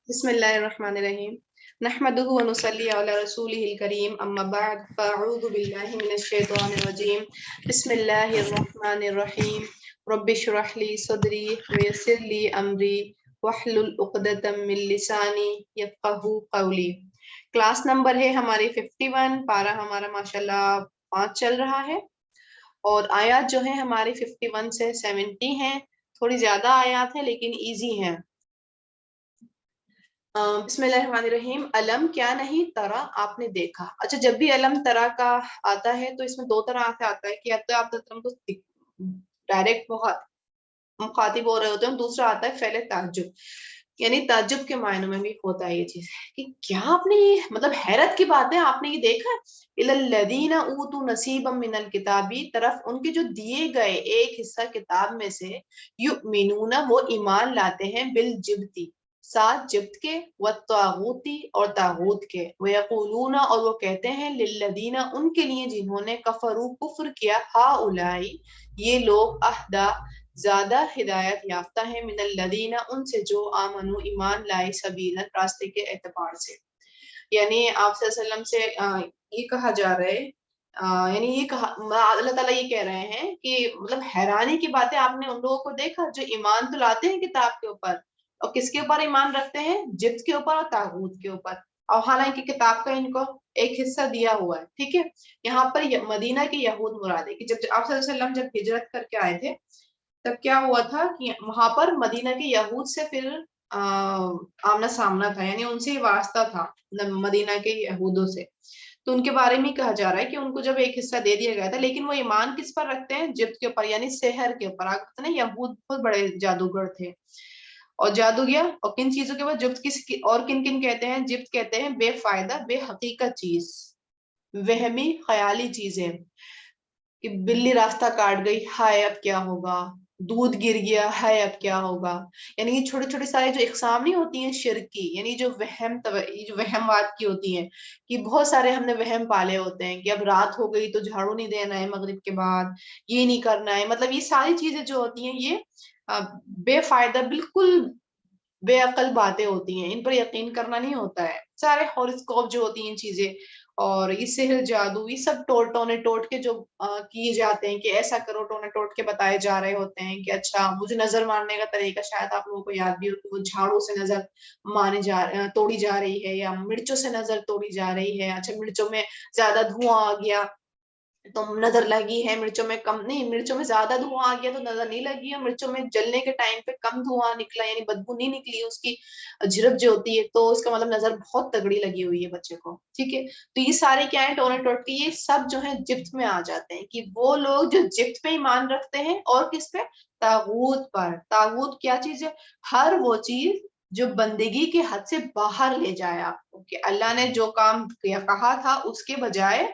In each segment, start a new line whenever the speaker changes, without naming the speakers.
بسم اللہ الرحمن الرحیم نحمدہ و نصلی علی رسولہ الکریم اما بعد فاعوذ باللہ من الشیطان الرجیم بسم اللہ الرحمن الرحیم رب اشرح لی صدری ویسر لی امری واحلل عقدۃ من لسانی یفقہوا قولی۔ کلاس نمبر ہے ہماری 51، پارہ ہمارا ماشاءاللہ 5 چل رہا ہے، اور آیات جو ہیں ہماری 51 سے 70 ہیں، تھوڑی زیادہ آیات ہیں لیکن ایزی ہیں۔ بسم اللہ الرحمن الرحیم۔ علم کیا نہیں ترا آپ نے دیکھا۔ اچھا، جب بھی علم ترا کا آتا ہے تو اس میں دو طرح سے آتا ہے کہ یا تو آپ کو ڈائریکٹ مخاطب ہو رہے ہوتے ہیں، دوسرا آتا ہے فعل تعجب، یعنی تعجب کے معنوں میں بھی ہوتا ہے یہ چیز کہ کیا آپ نے یہ مطلب حیرت کی بات ہے، آپ نے یہ دیکھا الی الذین اوتوا نصیبا من الکتاب، طرف ان کے جو دیے گئے ایک حصہ کتاب میں سے، یؤمنون وہ ایمان لاتے ہیں، بالجبتی ساتھ جبت کے، والطاغوتی اور طاغوت کے، ویقولون اور وہ کہتے ہیں، للذین ان کے لیے جنہوں نے کفروا کفر کیا، ہؤلائی یہ لوگ اہدا زیادہ ہدایت یافتہ ہیں، من الذین ان سے جو آمنو ایمان لائے، سبیلا راستے کے اعتبار سے۔ یعنی آپ صلی اللہ علیہ وسلم سے یہ کہا جا رہا ہے، یعنی یہ کہا اللہ تعالیٰ یہ کہہ رہے ہیں کہ مطلب حیرانی کی بات ہے، آپ نے ان لوگوں کو دیکھا جو ایمان تو لاتے ہیں کتاب کے اوپر، اور کس کے اوپر ایمان رکھتے ہیں؟ جبت کے اوپر اور طاغوت کے اوپر، اور حالانکہ کتاب کا ان کو ایک حصہ دیا ہوا ہے، ٹھیک ہے۔ یہاں پر مدینہ کے یہود مراد ہے کہ جب آپ صلی اللہ علیہ وسلم جب ہجرت کر کے آئے تھے تب کیا ہوا تھا کہ وہاں پر مدینہ کے یہود سے پھر آمنا سامنا تھا، یعنی ان سے ہی واسطہ تھا مدینہ کے یہودوں سے، تو ان کے بارے میں کہا جا رہا ہے کہ ان کو جب ایک حصہ دے دیا گیا تھا، لیکن وہ ایمان کس پر رکھتے ہیں؟ جبت کے اوپر، یعنی سحر کے اوپر۔ آپ کہتے ہیں یہود بہت بڑے جادوگر تھے، اور جادوگر اور کن چیزوں کے بعد جبت اور کن کن کہتے ہیں؟ جبت کہتے ہیں بے فائدہ بے حقیقت چیز، وہمی خیالی چیزیں، کہ بلی راستہ کاٹ گئی، ہائے اب کیا ہوگا، دودھ گر گیا، ہائے اب کیا ہوگا، یعنی یہ چھوٹے چھوٹے سارے جو اقسام نہیں ہوتی ہیں شرک کی، یعنی جو وہمات کی ہوتی ہیں، کہ بہت سارے ہم نے وہم پالے ہوتے ہیں کہ اب رات ہو گئی تو جھاڑو نہیں دینا ہے مغرب کے بعد، یہ نہیں کرنا ہے، مطلب یہ ساری چیزیں جو ہوتی ہیں یہ بے فائدہ بالکل بے عقل باتیں ہوتی ہیں، ان پر یقین کرنا نہیں ہوتا ہے۔ سارے ہاروسکوپ جو ہوتی ہیں چیزیں، اور یہ سحر جادو، یہ سب ٹونے ٹوٹ کے جو کیے جاتے ہیں کہ ایسا کرو، ٹونے ٹوٹ کے بتائے جا رہے ہوتے ہیں کہ اچھا مجھے نظر مارنے کا طریقہ شاید آپ لوگوں کو یاد بھی ہو کہ وہ جھاڑو سے نظر توڑی جا رہی ہے، یا مرچوں سے نظر توڑی جا رہی ہے، اچھا مرچوں میں زیادہ دھواں آ گیا تو نظر لگی ہے، مرچوں میں کم نہیں، مرچوں میں زیادہ دھواں آ گیا تو نظر نہیں لگی ہے، مرچوں میں جلنے کے ٹائم پہ کم دھواں نکلا یعنی بدبو نہیں نکلی، اس کی جھرپ جو ہوتی ہے تو اس کا مطلب نظر بہت تگڑی لگی ہوئی ہے بچے کو، ٹھیک ہے۔ تو یہ سارے کیا ہیں؟ ٹونے ٹوٹکے، یہ سب جو ہے جبت میں آ جاتے ہیں، کہ وہ لوگ جو جبت پہ ایمان رکھتے ہیں، اور کس پہ؟ طاغوت پر۔ طاغوت کیا چیز ہے؟ ہر وہ چیز جو بندگی کے حد سے باہر لے جائے آپ کو، کہ اللہ نے جو کام کہا تھا اس کے بجائے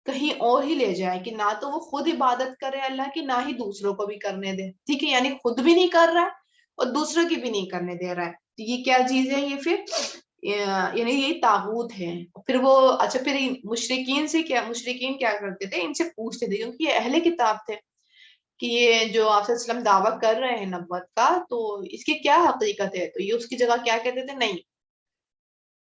کہیں اور ہی لے جائے، کہ نہ تو وہ خود عبادت کرے اللہ کی، نہ ہی دوسروں کو بھی کرنے دے، ٹھیک ہے، یعنی خود بھی نہیں کر رہا ہے اور دوسروں کی بھی نہیں کرنے دے رہا ہے، تو یہ کیا چیز ہے؟ یہ پھر یعنی یہ طاغوت ہے۔ پھر وہ اچھا، پھر مشرکین کیا کرتے تھے؟ ان سے پوچھتے تھے، کیونکہ یہ اہل کتاب تھے، کہ یہ جو آپ صلی اللہ علیہ وسلم دعویٰ کر رہے ہیں نبوت کا، تو اس کی کیا حقیقت ہے؟ تو یہ اس کی جگہ کیا کہتے تھے؟ نہیں،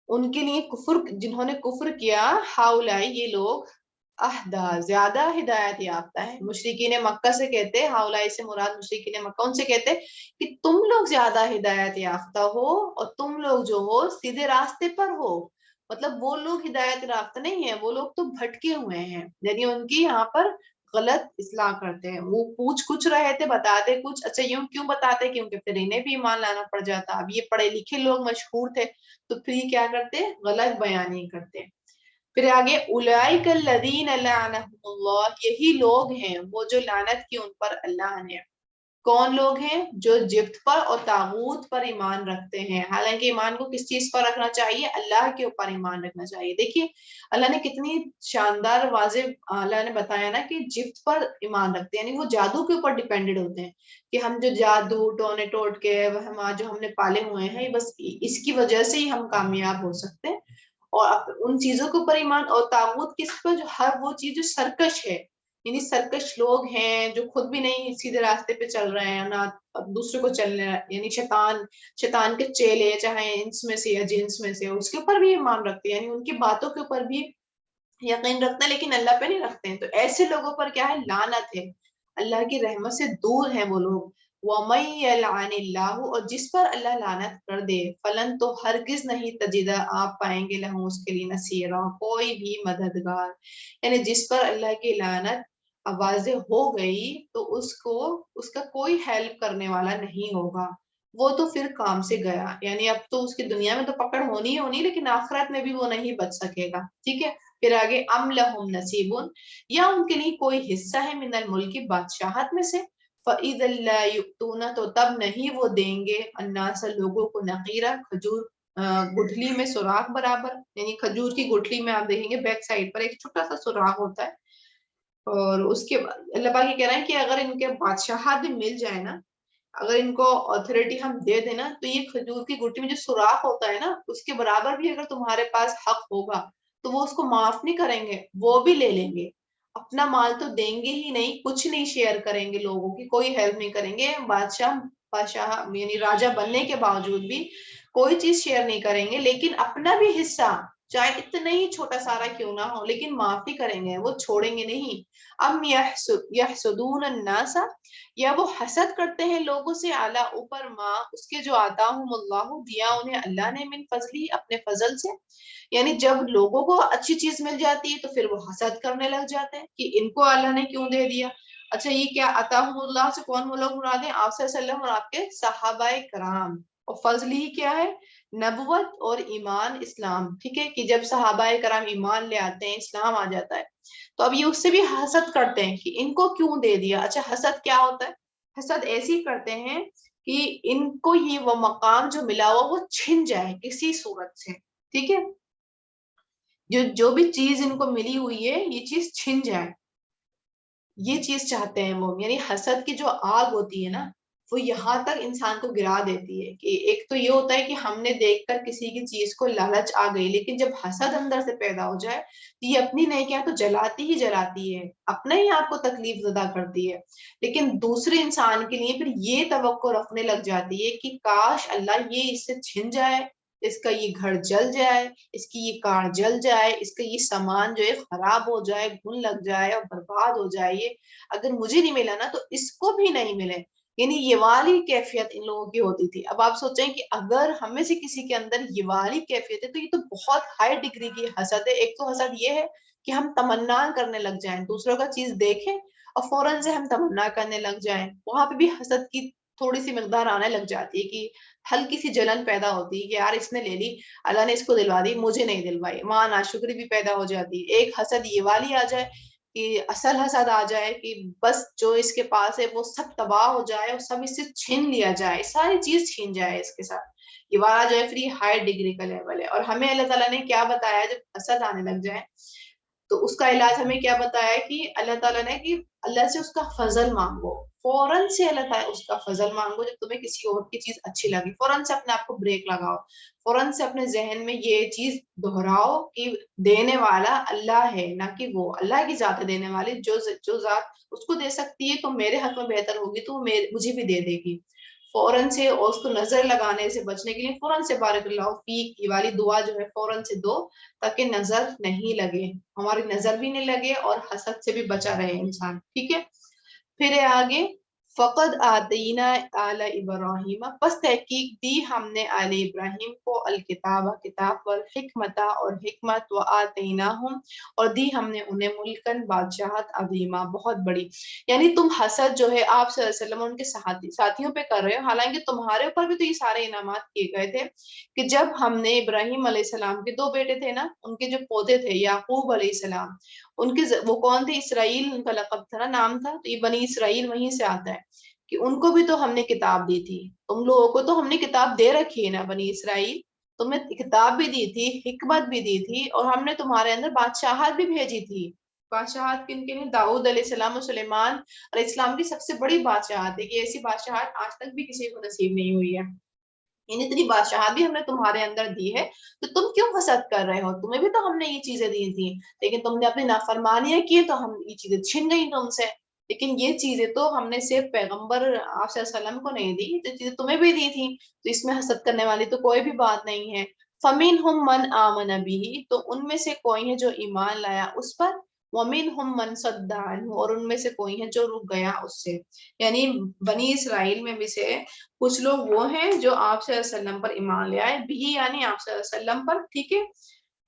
ان کے لیے کفر، جنہوں نے کفر کیا، ہاؤلائی یہ لوگ اہدا زیادہ ہدایت یافتہ ہے۔ مشرکین مکہ سے کہتے، ہاؤلائی سے مراد مشرکین مکہ، ان سے کہتے کہ تم لوگ زیادہ ہدایت یافتہ ہو، اور تم لوگ جو ہو سیدھے راستے پر ہو، مطلب وہ لوگ ہدایت یافتہ نہیں ہیں، وہ لوگ تو بھٹکے ہوئے ہیں، یعنی ان کی یہاں پر غلط اصلاح کرتے ہیں، وہ پوچھ کچھ رہے تھے بتاتے کچھ، اچھا یوں کیوں بتاتے؟ کیونکہ پھر انہیں بھی ایمان لانا پڑ جاتا، اب یہ پڑھے لکھے لوگ مشہور تھے تو پھر یہ کیا کرتے؟ غلط بیان ہی کرتے۔ پھر آگے اولئک الذین لعنہم اللہ، یہی لوگ ہیں وہ جو لعنت کی ان پر اللہ نے۔ کون لوگ ہیں؟ جو جبت پر اور طاغوت پر ایمان رکھتے ہیں، حالانکہ ایمان کو کس چیز پر رکھنا چاہیے؟ اللہ کے اوپر ایمان رکھنا چاہیے۔ دیکھیے اللہ نے کتنی شاندار واضح اللہ نے بتایا نا کہ جبت پر ایمان رکھتے ہیں، یعنی وہ جادو کے اوپر ڈیپینڈڈ ہوتے ہیں، کہ ہم جو جادو ٹونے ٹوٹ کے جو ہم نے پالے ہوئے ہیں، بس اس کی وجہ سے ہی ہم کامیاب ہو سکتے ہیں، اور ان چیزوں کے اوپر ایمان، اور طاغوت کس پر؟ جو ہر وہ چیز جو سرکش ہے، یعنی سرکش لوگ ہیں جو خود بھی نہیں سیدھے راستے پہ چل رہے ہیں نہ دوسرے کو چلنے، یعنی شیطان کے چیلے چاہے انس میں سے یا جنس میں سے، اس کے اوپر بھی ایمان رکھتے ہیں، یعنی ان کی باتوں کے اوپر بھی یقین رکھتے ہیں لیکن اللہ پہ نہیں رکھتے ہیں، تو ایسے لوگوں پر کیا ہے؟ لعنت ہے، اللہ کی رحمت سے دور ہیں وہ لوگ۔ وَمَن يَلْعَنِ اللَّهُ، اور جس پر اللہ لعنت کر دے، فلن تو ہرگز نہیں تجدہ آپ پائیں گے لہو اس کے لیے نصیرا، کوئی بھی مددگار، یعنی جس پر اللہ کی لعنت واضح ہو گئی تو اس کا کوئی ہیلپ کرنے والا نہیں ہوگا، وہ تو پھر کام سے گیا، یعنی اب تو اس کی دنیا میں تو پکڑ ہونی ہی ہونی، لیکن آخرت میں بھی وہ نہیں بچ سکے گا، ٹھیک ہے۔ پھر آگے ام لہم نصیبن، یا ان کے لیے کوئی حصہ ہے من الملک، بادشاہت میں سے، فَإِذَا لَا يُؤْتُونَ، تو تب نہیں وہ دیں گے الناس لوگوں کو نقیرہ، کھجور گٹھلی میں سوراخ برابر، یعنی کھجور کی گٹھلی میں آپ دیکھیں گے بیک سائڈ پر ایک چھوٹا سا سوراخ ہوتا ہے، اور اس کے بعد اللہ پاک یہ کہہ رہے ہیں کہ اگر ان کے بادشاہت بھی مل جائے نا، اگر ان کو اتھارٹی ہم دے دیں نا، تو یہ کھجور کی گٹھی میں جو سوراخ ہوتا ہے نا، اس کے برابر بھی اگر تمہارے پاس حق ہوگا تو وہ اس کو معاف نہیں کریں گے، وہ بھی لے لیں گے، اپنا مال تو دیں گے ہی نہیں، کچھ نہیں شیئر کریں گے لوگوں کی، کوئی ہیلپ نہیں کریں گے، بادشاہ یعنی راجہ بننے کے باوجود بھی کوئی چیز شیئر نہیں کریں گے، لیکن اپنا بھی حصہ چاہے اتنا ہی چھوٹا سارا کیوں نہ ہو لیکن معافی کریں گے، وہ چھوڑیں گے نہیں۔ ام یحسدون الناس، یا وہ حسد کرتے ہیں لوگوں سے، اعلیٰ اوپر ماں اس کے جو آتاہم اللہ، دیا انہیں اللہ نے، من فضلی اپنے فضل سے، یعنی جب لوگوں کو اچھی چیز مل جاتی ہے تو پھر وہ حسد کرنے لگ جاتے ہیں کہ ان کو اللہ نے کیوں دے دیا۔ اچھا یہ کیا عطاہم اللہ سے کون وہ لوگ مراد ہیں؟ آپ صلی اللہ علیہ وسلم اور آپ کے صحابہ کرام، اور فضل ہی کیا ہے؟ نبوت اور ایمان اسلام، ٹھیک ہے، کہ جب صحابہ کرام ایمان لے آتے ہیں، اسلام آ جاتا ہے، تو اب یہ اس سے بھی حسد کرتے ہیں کہ ان کو کیوں دے دیا۔ اچھا حسد کیا ہوتا ہے؟ حسد ایسی کرتے ہیں کہ ان کو یہ وہ مقام جو ملا ہوا وہ چھن جائے کسی صورت سے، ٹھیک ہے، جو بھی چیز ان کو ملی ہوئی ہے یہ چیز چھن جائے، یہ چیز چاہتے ہیں وہ، یعنی حسد کی جو آگ ہوتی ہے نا وہ یہاں تک انسان کو گرا دیتی ہے کہ ایک تو یہ ہوتا ہے کہ ہم نے دیکھ کر کسی کی چیز کو لالچ آ گئی، لیکن جب حسد اندر سے پیدا ہو جائے تو یہ اپنی نیکیاں تو جلاتی ہی جلاتی ہے، اپنا ہی آپ کو تکلیف زدہ کرتی ہے، لیکن دوسرے انسان کے لیے پھر یہ توقع رکھنے لگ جاتی ہے کہ کاش اللہ یہ اس سے چھن جائے، اس کا یہ گھر جل جائے، اس کی یہ کار جل جائے، اس کا یہ سامان جو ہے خراب ہو جائے، گھن لگ جائے اور برباد ہو جائے، یہ اگر مجھے نہیں ملا نا تو اس کو بھی نہیں ملے، یعنی یہ والی کیفیت ان لوگوں کی ہوتی تھی۔ اب آپ سوچیں کہ اگر ہمیں سے کسی کے اندر یہ والی کیفیت ہے تو یہ تو بہت ہائی ڈگری کی حسد ہے۔ ایک تو حسد یہ ہے کہ ہم تمنا کرنے لگ جائیں، دوسروں کا چیز دیکھیں اور فوراً سے ہم تمنا کرنے لگ جائیں، وہاں پہ بھی حسد کی تھوڑی سی مقدار آنے لگ جاتی ہے کہ ہلکی سی جلن پیدا ہوتی ہے کہ یار اس نے لے لی، اللہ نے اس کو دلوا دی، مجھے نہیں دلوائی، وہاں ناشکری بھی پیدا ہو جاتی ہے۔ ایک حسد یہ والی آ جائے کہ اصل حسد آ جائے کہ بس جو اس کے پاس ہے وہ سب تباہ ہو جائے اور سب اس سے چھین لیا جائے، ساری چیز چھین جائے اس کے ساتھ، یہ والا جو ہے پھر یہ ہائی ڈگری کا لیول ہے۔ اور ہمیں اللہ تعالیٰ نے کیا بتایا جب حسد آنے لگ جائے تو اس کا علاج ہمیں کیا بتایا کہ اللہ تعالیٰ نے کہ اللہ سے اس کا فضل مانگو، فوراً سے اللہ تعالیٰ اس کا فضل مانگو، جب تمہیں کسی اور کی چیز اچھی لگی فوراً سے اپنے آپ کو بریک لگاؤ، فوراً سے اپنے ذہن میں یہ چیز دہراؤ کہ دینے والا اللہ ہے، نہ کہ وہ اللہ کی ذات ہے دینے والی، جو ذات اس کو دے سکتی ہے تو میرے حق میں بہتر ہوگی تو مجھے بھی دے دے گی، فوراً سے، اور اس کو نظر لگانے سے بچنے کے لیے فوراً سے بارک اللہ فیک یہ والی دعا جو ہے فوراً سے دو تاکہ نظر نہیں لگے، ہماری نظر بھی نہیں لگے اور حسد سے بھی بچا رہے انسان، ٹھیک ہے۔ پھر ہے آگے فقد آتینا آل ابراہیم، پس تحقیق دی ہم نے آل ابراہیم کو الکتاب کتاب والحکمت اور حکمت، و آتیناہم اور دی ہم نے انہیں ملکن بادشاہت عظیمہ بہت بڑی، یعنی تم حسد جو ہے آپ صلی اللہ علیہ وسلم ان کے ساتھیوں پہ کر رہے ہو، حالانکہ تمہارے اوپر بھی تو یہ سارے انعامات کیے گئے تھے کہ جب ہم نے ابراہیم علیہ السلام کے دو بیٹے تھے نا، ان کے جو پودے تھے یعقوب علیہ السلام، ان کے وہ کون تھے؟ اسرائیل ان کا لقب تھا نا، نام تھا، تو یہ بنی اسرائیل وہیں سے آتا ہے کہ ان کو بھی تو ہم نے کتاب دی تھی، تم لوگوں کو تو ہم نے کتاب دے رکھی ہے نا بنی اسرائیل، تمہیں کتاب بھی دی تھی، حکمت بھی دی تھی، اور ہم نے تمہارے اندر بادشاہت بھی بھیجی تھی۔ بادشاہت کن کے لیے؟ داؤد علیہ السلام اور سلیمان علیہ السلام کی سب سے بڑی بادشاہت ہے کہ ایسی بادشاہت آج تک بھی کسی کو نصیب نہیں ہوئی ہے۔ یعنی اتنی بادشاہت بھی ہم نے تمہارے اندر دی ہے، تو تم کیوں حسد کر رہے ہو؟ تمہیں بھی تو ہم نے یہ چیزیں دی تھی، لیکن تم نے اپنی نافرمانیاں کی تو ہم یہ چیزیں چھن گئی تم سے۔ لیکن یہ چیزیں تو ہم نے صرف پیغمبر آپ صلی اللہ علیہ وسلم کو نہیں دی، یہ چیزیں تمہیں بھی دی تھی، تو اس میں حسد کرنے والی تو کوئی بھی بات نہیں ہے۔ فَمِنْهُمْ مَنْ آمَنَ بِهِ، تو ان میں سے کوئی ہے جو ایمان لایا اس پر، وَمِنْهُمْ مَنْ صَدَّ عَنْهُ، اور ان میں سے کوئی ہے جو رک گیا اس سے۔ یعنی بنی اسرائیل میں بھی سے کچھ لوگ وہ ہیں جو آپ صلی اللہ علیہ وسلم پر ایمان لے آئے بھی، یعنی آپ صلی اللہ علیہ وسلم پر، ٹھیک ہے،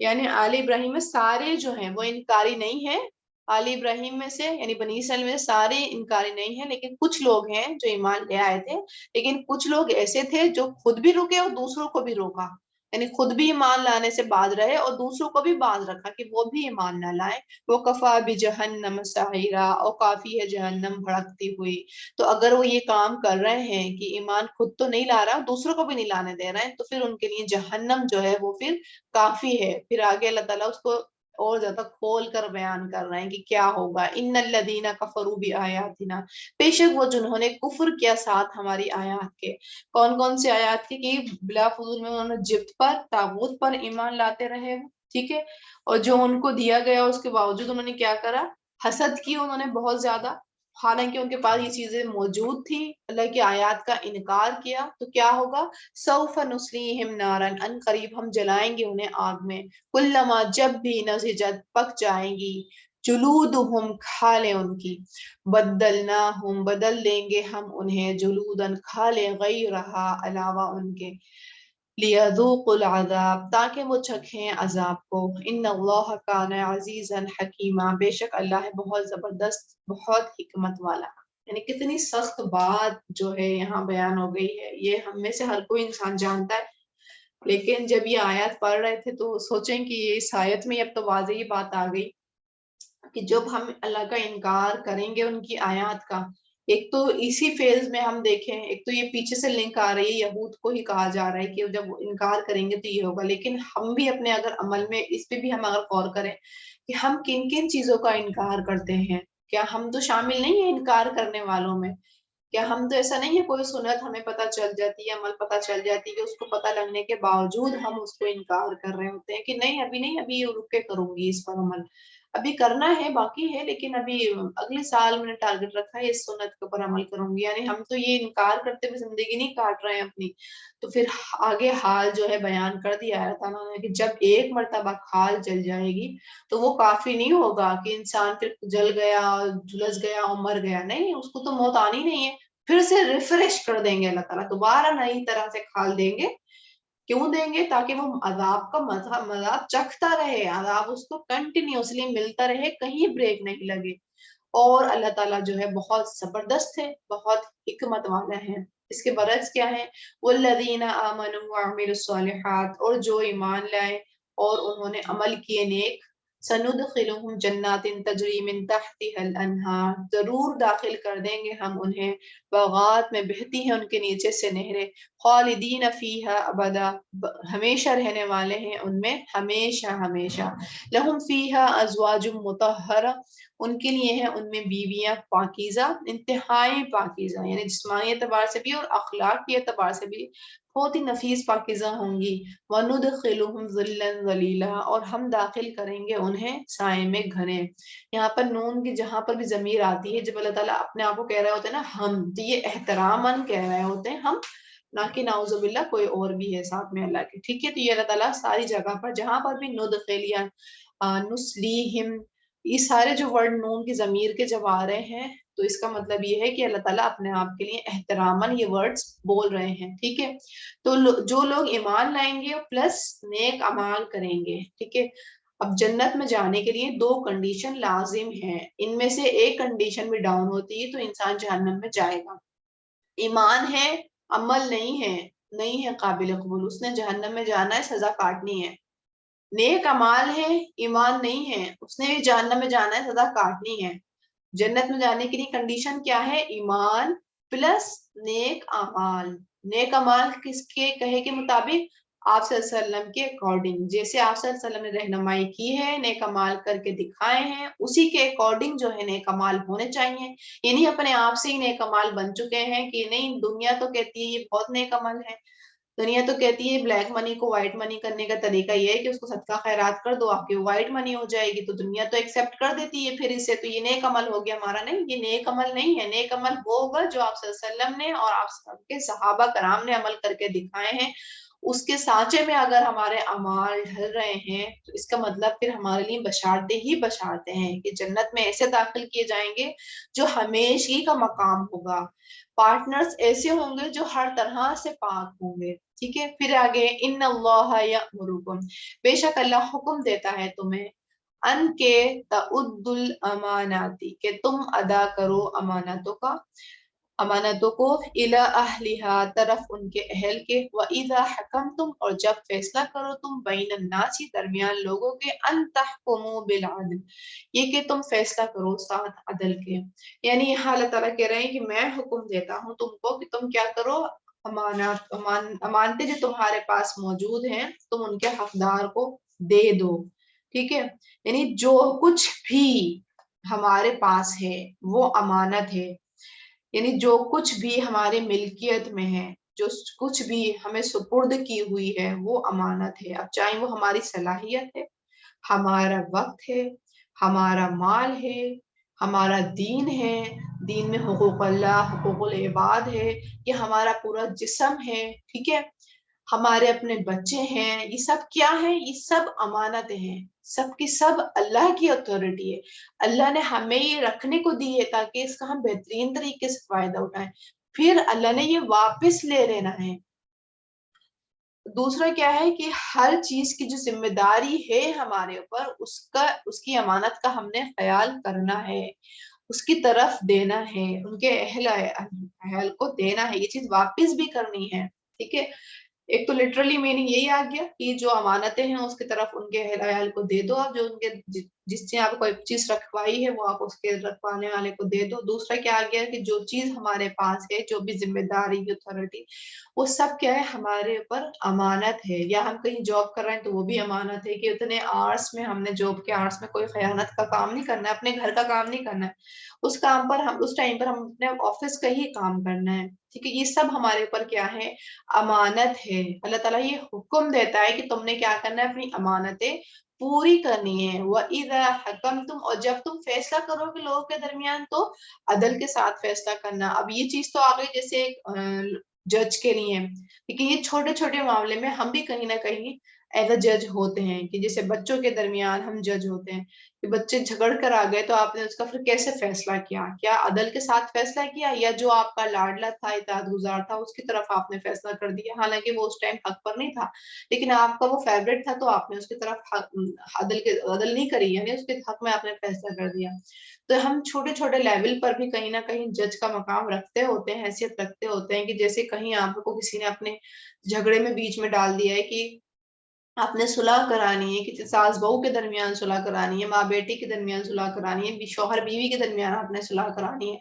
یعنی آل ابراہیم میں سارے جو ہیں وہ انکاری نہیں ہیں، آل ابراہیم میں سے یعنی بنی اسرائیل میں سارے انکاری نہیں ہیں، لیکن کچھ لوگ ہیں جو ایمان لے آئے تھے، لیکن کچھ لوگ ایسے تھے جو خود بھی رکے اور دوسروں کو بھی روکا، یعنی خود بھی ایمان لانے سے باز رہے اور دوسروں کو بھی باز رکھا کہ وہ بھی ایمان نہ لائے۔ وہ کفا بجہنم سعیرا، اور کافی ہے جہنم بھڑکتی ہوئی۔ تو اگر وہ یہ کام کر رہے ہیں کہ ایمان خود تو نہیں لا رہا دوسروں کو بھی نہیں لانے دے رہے ہیں، تو پھر ان کے لیے جہنم جو ہے وہ پھر کافی ہے۔ پھر آگے اللہ تعالیٰ اس کو اور زیادہ کھول کر بیان کر رہے ہیں کہ کیا ہوگا۔ ان الذین کفروا بآیاتنا، بے شک وہ جنہوں نے کفر کیا ساتھ ہماری آیات کے۔ کون کون سی آیات کے؟ کہ بلا فضول میں انہوں نے جبت پر، تاغوت پر ایمان لاتے رہے، ٹھیک ہے، اور جو ان کو دیا گیا اس کے باوجود انہوں نے کیا کرا؟ حسد کی انہوں نے بہت زیادہ، حالانکہ ان کے پاس یہ چیزیں موجود تھی، اللہ کی آیات کا انکار کیا، تو کیا ہوگا؟ سوف نصلیہم نارا، ان قریب ہم جلائیں گے انہیں آگ میں، کلما جب بھی نضجت پک جائیں گی، جلودہم کھالیں ان کی، بدلناہم بدل دیں گے ہم انہیں، جلودن کھالیں غیرہا علاوہ ان کے، لیذوقوا العذاب تاکہ وہ چکھیں عذاب کو، ان اللہ کان عزیزا حکیما، بے شک اللہ ہے بہت زبردست بہت حکمت والا۔ یعنی کتنی سخت بات جو ہے یہاں بیان ہو گئی ہے، یہ ہم میں سے ہر کوئی انسان جانتا ہے، لیکن جب یہ آیات پڑھ رہے تھے تو سوچیں کہ یہ اس آیت میں اب تو واضح بات آ گئی کہ جب ہم اللہ کا انکار کریں گے ان کی آیات کا، ایک تو اسی فیز میں ہم دیکھیں، ایک تو یہ پیچھے سے لنک آ رہی ہے، یہود کو ہی کہا جا رہا ہے کہ جب وہ انکار کریں گے تو یہ ہوگا، لیکن ہم بھی اپنے اگر عمل میں اس پہ بھی ہم اگر غور کریں کہ ہم کن کن چیزوں کا انکار کرتے ہیں، کیا ہم تو شامل نہیں ہیں انکار کرنے والوں میں؟ کیا ہم تو ایسا نہیں ہے کوئی سنت ہمیں پتہ چل جاتی ہے، عمل پتہ چل جاتی ہے کہ اس کو پتہ لگنے کے باوجود ہم اس کو انکار کر رہے ہوتے ہیں کہ نہیں ابھی نہیں، ابھی رک کے کروں گی اس پر عمل، ابھی کرنا ہے باقی ہے، لیکن ابھی اگلے سال میں نے ٹارگٹ رکھا ہے اس سنت کے اوپر عمل کروں گی، یعنی ہم تو یہ انکار کرتے ہوئے زندگی نہیں کاٹ رہے ہیں اپنی۔ تو پھر آگے حال جو ہے بیان کر دیا ہے تعالیٰ نے کہ جب ایک مرتبہ کھال جل جائے گی تو وہ کافی نہیں ہوگا کہ انسان پھر جل گیا جھلس گیا اور مر گیا، نہیں، اس کو تو موت آنی نہیں ہے، پھر سے ریفریش کر دیں گے اللہ تعالیٰ، دوبارہ نئی طرح سے کھال دیں گے۔ کیوں دیں گے؟ تاکہ وہ عذاب کا مذاق چکھتا رہے، عذاب اس کو کنٹینیوسلی ملتا رہے، کہیں بریک نہیں لگے۔ اور اللہ تعالیٰ جو ہے بہت زبردست ہے، بہت حکمت والا ہے۔ اس کے برعکس کیا ہے؟ والذین آمنوا وعملوا الصالحات، اور جو ایمان لائے اور انہوں نے عمل کیے نیک، سندخلہم جنات تجری من تحتها الانہار، ضرور داخل کر دیں گے ہم انہیں باغات میں بہتی ہیں ان کے نیچے سے نہریں، خالدین فیہا ابدا، ہمیشہ رہنے والے ہیں ان میں ہمیشہ ہمیشہ، لہم فیہا ازواج مطہرہ، ان کے لیے ہیں ان میں بیویاں پاکیزہ، انتہائی پاکیزہ، یعنی جسمانی اعتبار سے بھی اور اخلاق کے اعتبار سے بھی بہت ہی نفیس پاکیزہ ہوں گی، وَنُدْخِلُهُمْ ظِلًّا ظَلِيلًا، اور ہم داخل کریں گے انہیں سائے میں گھنے۔ یہاں پر نون کی جہاں پر بھی ضمیر آتی ہے، جب اللہ تعالیٰ اپنے آپ کو کہہ رہے ہوتے ہیں نا ہم، تو یہ احتراماً کہہ رہے ہوتے ہیں ہم، نہ کہ نعوذ باللہ کوئی اور بھی ہے ساتھ میں اللہ کے، ٹھیک ہے، تو یہ اللہ تعالیٰ ساری جگہ پر جہاں پر بھی ندخلیہ نسلیہم، یہ سارے جو ورڈ نون کی ضمیر کے جب آ رہے ہیں تو اس کا مطلب یہ ہے کہ اللہ تعالیٰ اپنے آپ کے لیے احتراماً یہ ورڈز بول رہے ہیں، ٹھیک ہے، تو جو لوگ ایمان لائیں گے پلس نیک اعمال کریں گے، ٹھیک ہے، اب جنت میں جانے کے لیے دو کنڈیشن لازم ہیں، ان میں سے ایک کنڈیشن بھی ڈاؤن ہوتی ہے تو انسان جہنم میں جائے گا، ایمان ہے عمل نہیں ہے، نہیں ہے قابل قبول، اس نے جہنم میں جانا ہے، سزا کاٹنی ہے، نیک امال ہے ایمان نہیں ہے، اس نے بھی جہنم میں جانا ہے، سزا کاٹنی ہے۔ جنت میں جانے کے لیے کنڈیشن کیا ہے؟ ایمان پلس نیک امال، نیک امال کس کے کہے کے مطابق؟ آپ صلی اللہ علیہ وسلم کے اکارڈنگ، جیسے آپ صلی اللہ علیہ وسلم نے رہنمائی کی ہے، نیک امال کر کے دکھائے ہیں، اسی کے اکارڈنگ جو ہے نیک امال ہونے چاہیے، یہ نہیں اپنے آپ سے ہی نیک امال بن چکے ہیں کہ نہیں دنیا تو کہتی ہے یہ بہت نیک عمل ہے، دنیا تو کہتی ہے بلیک منی کو وائٹ منی کرنے کا طریقہ یہ ہے کہ اس کو صدقہ خیرات کر دو، آپ کی وائٹ منی ہو جائے گی، تو دنیا تو ایکسپٹ کر دیتی ہے پھر اسے، تو یہ نیک عمل ہو گیا ہمارا. نہیں، یہ نیک عمل نہیں ہے. نیک عمل وہ ہوگا جو آپ صلی اللہ علیہ وسلم نے اور آپ کے صحابہ کرام نے عمل کر کے دکھائے ہیں. اس کے سانچے میں اگر ہمارے اعمال ڈھل رہے ہیں تو اس کا مطلب پھر ہمارے لیے بشارتیں ہی بشارتیں ہیں کہ جنت میں ایسے داخل کیے جائیں گے جو ہمیشگی کا مقام ہوگا. پارٹنرز ایسے ہوں گے جو ہر طرح سے پاک ہوں گے. ٹھیک ہے، پھر آگے ان اللہ یأمرکم، بے شک اللہ حکم دیتا ہے تمہیں، ان کے تعد الاماناتی، کہ تم ادا کرو امانتوں کا، امانتوں کو، الی اہلھا، طرف ان کے اہل کے، واذا حکمتم، اور جب فیصلہ کرو تم، بین الناس، درمیان لوگوں کے، ان تحکموا بالعدل، یہ کہ تم فیصلہ کرو ساتھ عدل کے. یعنی یہاں اللہ تعالیٰ کہہ رہے ہیں کہ میں حکم دیتا ہوں تم کو کہ تم کیا کرو، امانتیں جو تمہارے پاس موجود ہیں تم ان کے حقدار کو دے دو. ٹھیک ہے، یعنی جو کچھ بھی ہمارے پاس ہے وہ امانت ہے. یعنی جو کچھ بھی ہماری ملکیت میں ہے، جو کچھ بھی ہمیں سپرد کی ہوئی ہے وہ امانت ہے. اب چاہے وہ ہماری صلاحیت ہے، ہمارا وقت ہے، ہمارا مال ہے، ہمارا دین ہے، دین میں حقوق اللہ، حقوق العباد ہے، یہ ہمارا پورا جسم ہے. ٹھیک ہے، ہمارے اپنے بچے ہیں، یہ سب کیا ہے؟ یہ سب امانتیں ہیں. سب کی سب اللہ کی اتھارٹی ہے. اللہ نے ہمیں یہ رکھنے کو دی ہے تاکہ اس کا ہم بہترین طریقے سے فائدہ اٹھائیں، پھر اللہ نے یہ واپس لے لینا ہے. دوسرا کیا ہے کہ ہر چیز کی جو ذمہ داری ہے ہمارے اوپر، اس کی امانت کا ہم نے خیال کرنا ہے، اس کی طرف دینا ہے، ان کے اہل کو دینا ہے، یہ چیز واپس بھی کرنی ہے. ٹھیک ہے، ایک تو لٹرلی میننگ یہی آ گیا کہ جو امانتیں ہیں اس کی طرف ان کے اہل عیال کو دے دو، آپ جو ان کے جس سے آپ کوئی چیز رکھوائی ہے وہ آپ اس کے رکھوانے والے کو دے دو. دوسرا کیا آ گیا کہ جو چیز ہمارے پاس ہے، جو بھی ذمہ داری، اتھارٹی، وہ سب کیا ہے؟ ہمارے اوپر امانت ہے. یا ہم کہیں جاب کر رہے ہیں تو وہ بھی امانت ہے کہ اتنے آورس میں ہم نے جاب کے آورس میں کوئی خیانت کا کام نہیں کرنا ہے، اپنے گھر کا کام نہیں کرنا ہے، اس کام پر ہم اس ٹائم پر ہم اپنے آفس کا ہی کام کرنا ہے. ٹھیک ہے، یہ سب ہمارے اوپر کیا ہے؟ امانت ہے. اللہ تعالیٰ یہ حکم دیتا ہے کہ تم نے کیا کرنا ہے؟ اپنی امانتیں پوری کرنی ہے. وَإِذَا حَكَمْتُمْ، اور جب تم فیصلہ کرو گے لوگوں کے درمیان تو عدل کے ساتھ فیصلہ کرنا. اب یہ چیز تو آ گئی جیسے جج کے لیے، لیکن یہ چھوٹے چھوٹے معاملے میں ہم بھی کہیں نہ کہیں ایز اے جج ہوتے ہیں کہ جیسے بچوں کے درمیان ہم جج ہوتے ہیں کہ بچے جھگڑ کر آ گئے تو آپ نے اس کا پھر کیسے فیصلہ کیا؟ کیا عدل کے ساتھ فیصلہ کیا، یا جو آپ کا لاڈلا تھا، اطاعت گزار تھا، اس کی طرف آپ نے فیصلہ کر دیا، حالانکہ وہ اس ٹائم حق پر نہیں تھا لیکن آپ کا وہ فیوریٹ تھا تو آپ نے اس کی طرف عدل نہیں کری، یعنی اس کے حق میں آپ نے فیصلہ کر دیا. تو ہم چھوٹے چھوٹے لیول پر بھی کہیں نہ کہیں جج کا مقام رکھتے ہوتے ہیں، حیثیت رکھتے ہوتے ہیں کہ جیسے کہیں آپ کو کسی نے اپنے جھگڑے میں بیچ میں ڈال دیا ہے کہ آپ نے صلح کرانی ہے، کہ ساس بہو کے درمیان صلح کرانی ہے، ماں بیٹی کے درمیان صلح کرانی ہے، شوہر بیوی کے درمیان آپ نے صلح کرانی ہے،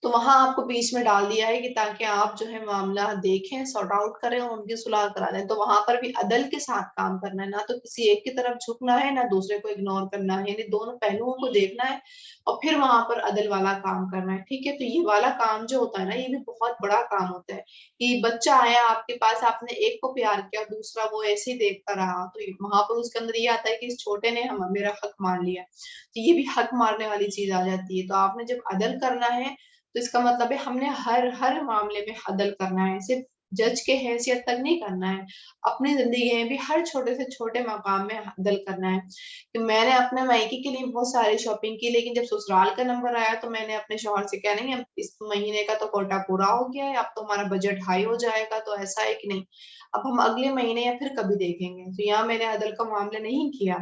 تو وہاں آپ کو بیچ میں ڈال دیا ہے کہ تاکہ آپ جو ہے معاملہ دیکھیں، سارٹ آؤٹ کریں اور ان کی صلح کرا دیں. تو وہاں پر بھی عدل کے ساتھ کام کرنا ہے، نہ تو کسی ایک کی طرف جھکنا ہے، نہ دوسرے کو اگنور کرنا ہے، یعنی دونوں پہلوؤں کو دیکھنا ہے اور پھر وہاں پر عدل والا کام کرنا ہے. ٹھیک ہے، تو یہ والا کام جو ہوتا ہے نا، یہ بھی بہت بڑا کام ہوتا ہے کہ بچہ آیا آپ کے پاس، آپ نے ایک کو پیار کیا، دوسرا وہ ایسے ہی دیکھتا رہا، تو وہاں پر اس کے اندر یہ آتا ہے کہ اس چھوٹے نے میرا حق مان لیا، تو یہ بھی حق مارنے والی چیز آ جاتی ہے. تو آپ نے جب عدل کرنا ہے تو اس کا مطلب ہے ہم نے ہر معاملے میں عدل کرنا ہے، صرف جج کے حیثیت تک نہیں کرنا ہے، اپنی زندگی میں بھی ہر چھوٹے سے چھوٹے مقام میں عدل کرنا ہے. کہ میں نے اپنے مائیکے کے لیے بہت ساری شاپنگ کی، لیکن جب سسرال کا نمبر آیا تو میں نے اپنے شوہر سے کہا نہیں، اب اس مہینے کا تو کوٹا پورا ہو گیا ہے، اب تو ہمارا بجٹ ہائی ہو جائے گا، تو ایسا ہے کہ نہیں، اب ہم اگلے مہینے یا پھر کبھی دیکھیں گے. تو یہاں میں نے عدل کا معاملہ نہیں کیا.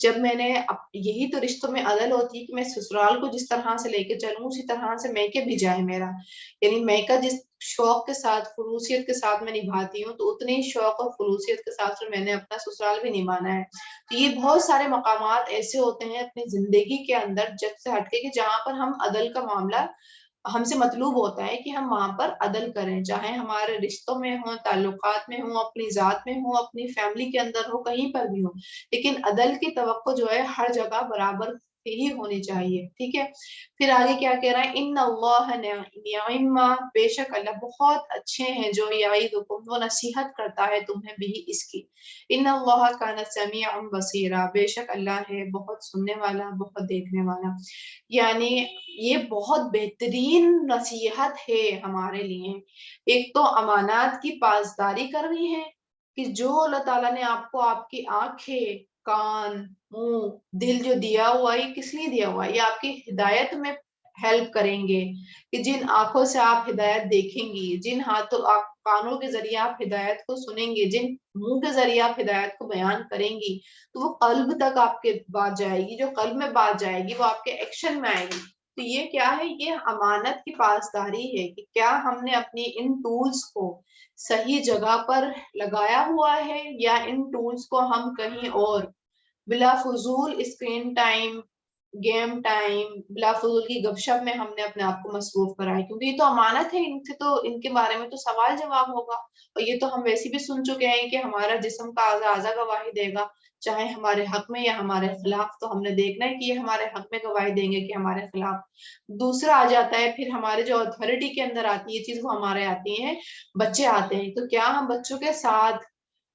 جب میں نے یہی تو رشتوں میں عدل ہوتی ہے کہ میں سسرال کو جس طرح سے لے کے چلوں اسی طرح سے میکے بھی جائے میرا، یعنی میکا جس شوق کے ساتھ، خلوصیت کے ساتھ میں نبھاتی ہوں تو اتنی شوق اور خلوصیت کے ساتھ میں نے اپنا سسرال بھی نبھانا ہے. تو یہ بہت سارے مقامات ایسے ہوتے ہیں اپنی زندگی کے اندر جج سے ہٹ کے کہ جہاں پر ہم عدل کا معاملہ ہم سے مطلوب ہوتا ہے کہ ہم وہاں پر عدل کریں، چاہے ہمارے رشتوں میں ہوں، تعلقات میں ہوں، اپنی ذات میں ہوں، اپنی فیملی کے اندر ہو، کہیں پر بھی ہو، لیکن عدل کی توقع جو ہے ہر جگہ برابر ہی ہونی چاہیے، ٹھیک ہے۔ پھر آگے کیا کہہ رہا ہے، ان اللہ نعم، بے شک اللہ بہت اچھے ہیں، جو یعیدکم، وہ نصیحت کرتا ہے تمہیں بھی اس کی، ان اللہ کان سمیعا بصیرا، بے شک اللہ ہے بہت سننے والا بہت دیکھنے والا۔ یعنی یہ بہت بہترین نصیحت ہے ہمارے لیے۔ ایک تو امانات کی پاسداری کرنی ہے کہ جو اللہ تعالیٰ نے آپ کو آپ کی آنکھیں، کان، منہ، دل جو دیا ہوا ہے، یہ کس لیے دیا ہوا ہے؟ یہ آپ کی ہدایت میں ہیلپ کریں گے کہ جن آنکھوں سے آپ ہدایت دیکھیں گی، جن ہاتھوں آپ کانوں کے ذریعے آپ ہدایت کو سنیں گے، جن منہ کے ذریعے آپ ہدایت کو بیان کریں گی، تو وہ قلب تک آپ کے بات جائے گی، جو قلب میں بات جائے گی وہ آپ کے ایکشن میں آئے گی۔ تو یہ کیا ہے؟ یہ امانت کی پاسداری ہے کہ کیا ہم نے اپنی ان ٹولز کو صحیح جگہ پر لگایا ہوا ہے، یا ان ٹولز کو ہم کہیں اور بلا فضول اسکرین ٹائم، گیم ٹائم، بلا فضول کی گپ شپ میں ہم نے اپنے آپ کو مصروف کرایا، کیونکہ یہ تو امانت ہے، ان سے تو ان کے بارے میں تو سوال جواب ہوگا، اور یہ تو ہم ویسے بھی سن چکے ہیں کہ ہمارا جسم کا اعضا گواہی دے گا، چاہے ہمارے حق میں یا ہمارے خلاف، تو ہم نے دیکھنا ہے کہ یہ ہمارے حق میں گواہی دیں گے کہ ہمارے خلاف۔ دوسرا آ جاتا ہے پھر ہمارے جو اتھارٹی کے اندر آتی ہے یہ چیز، وہ ہمارے آتی ہیں، بچے آتے ہیں، تو کیا ہم بچوں کے ساتھ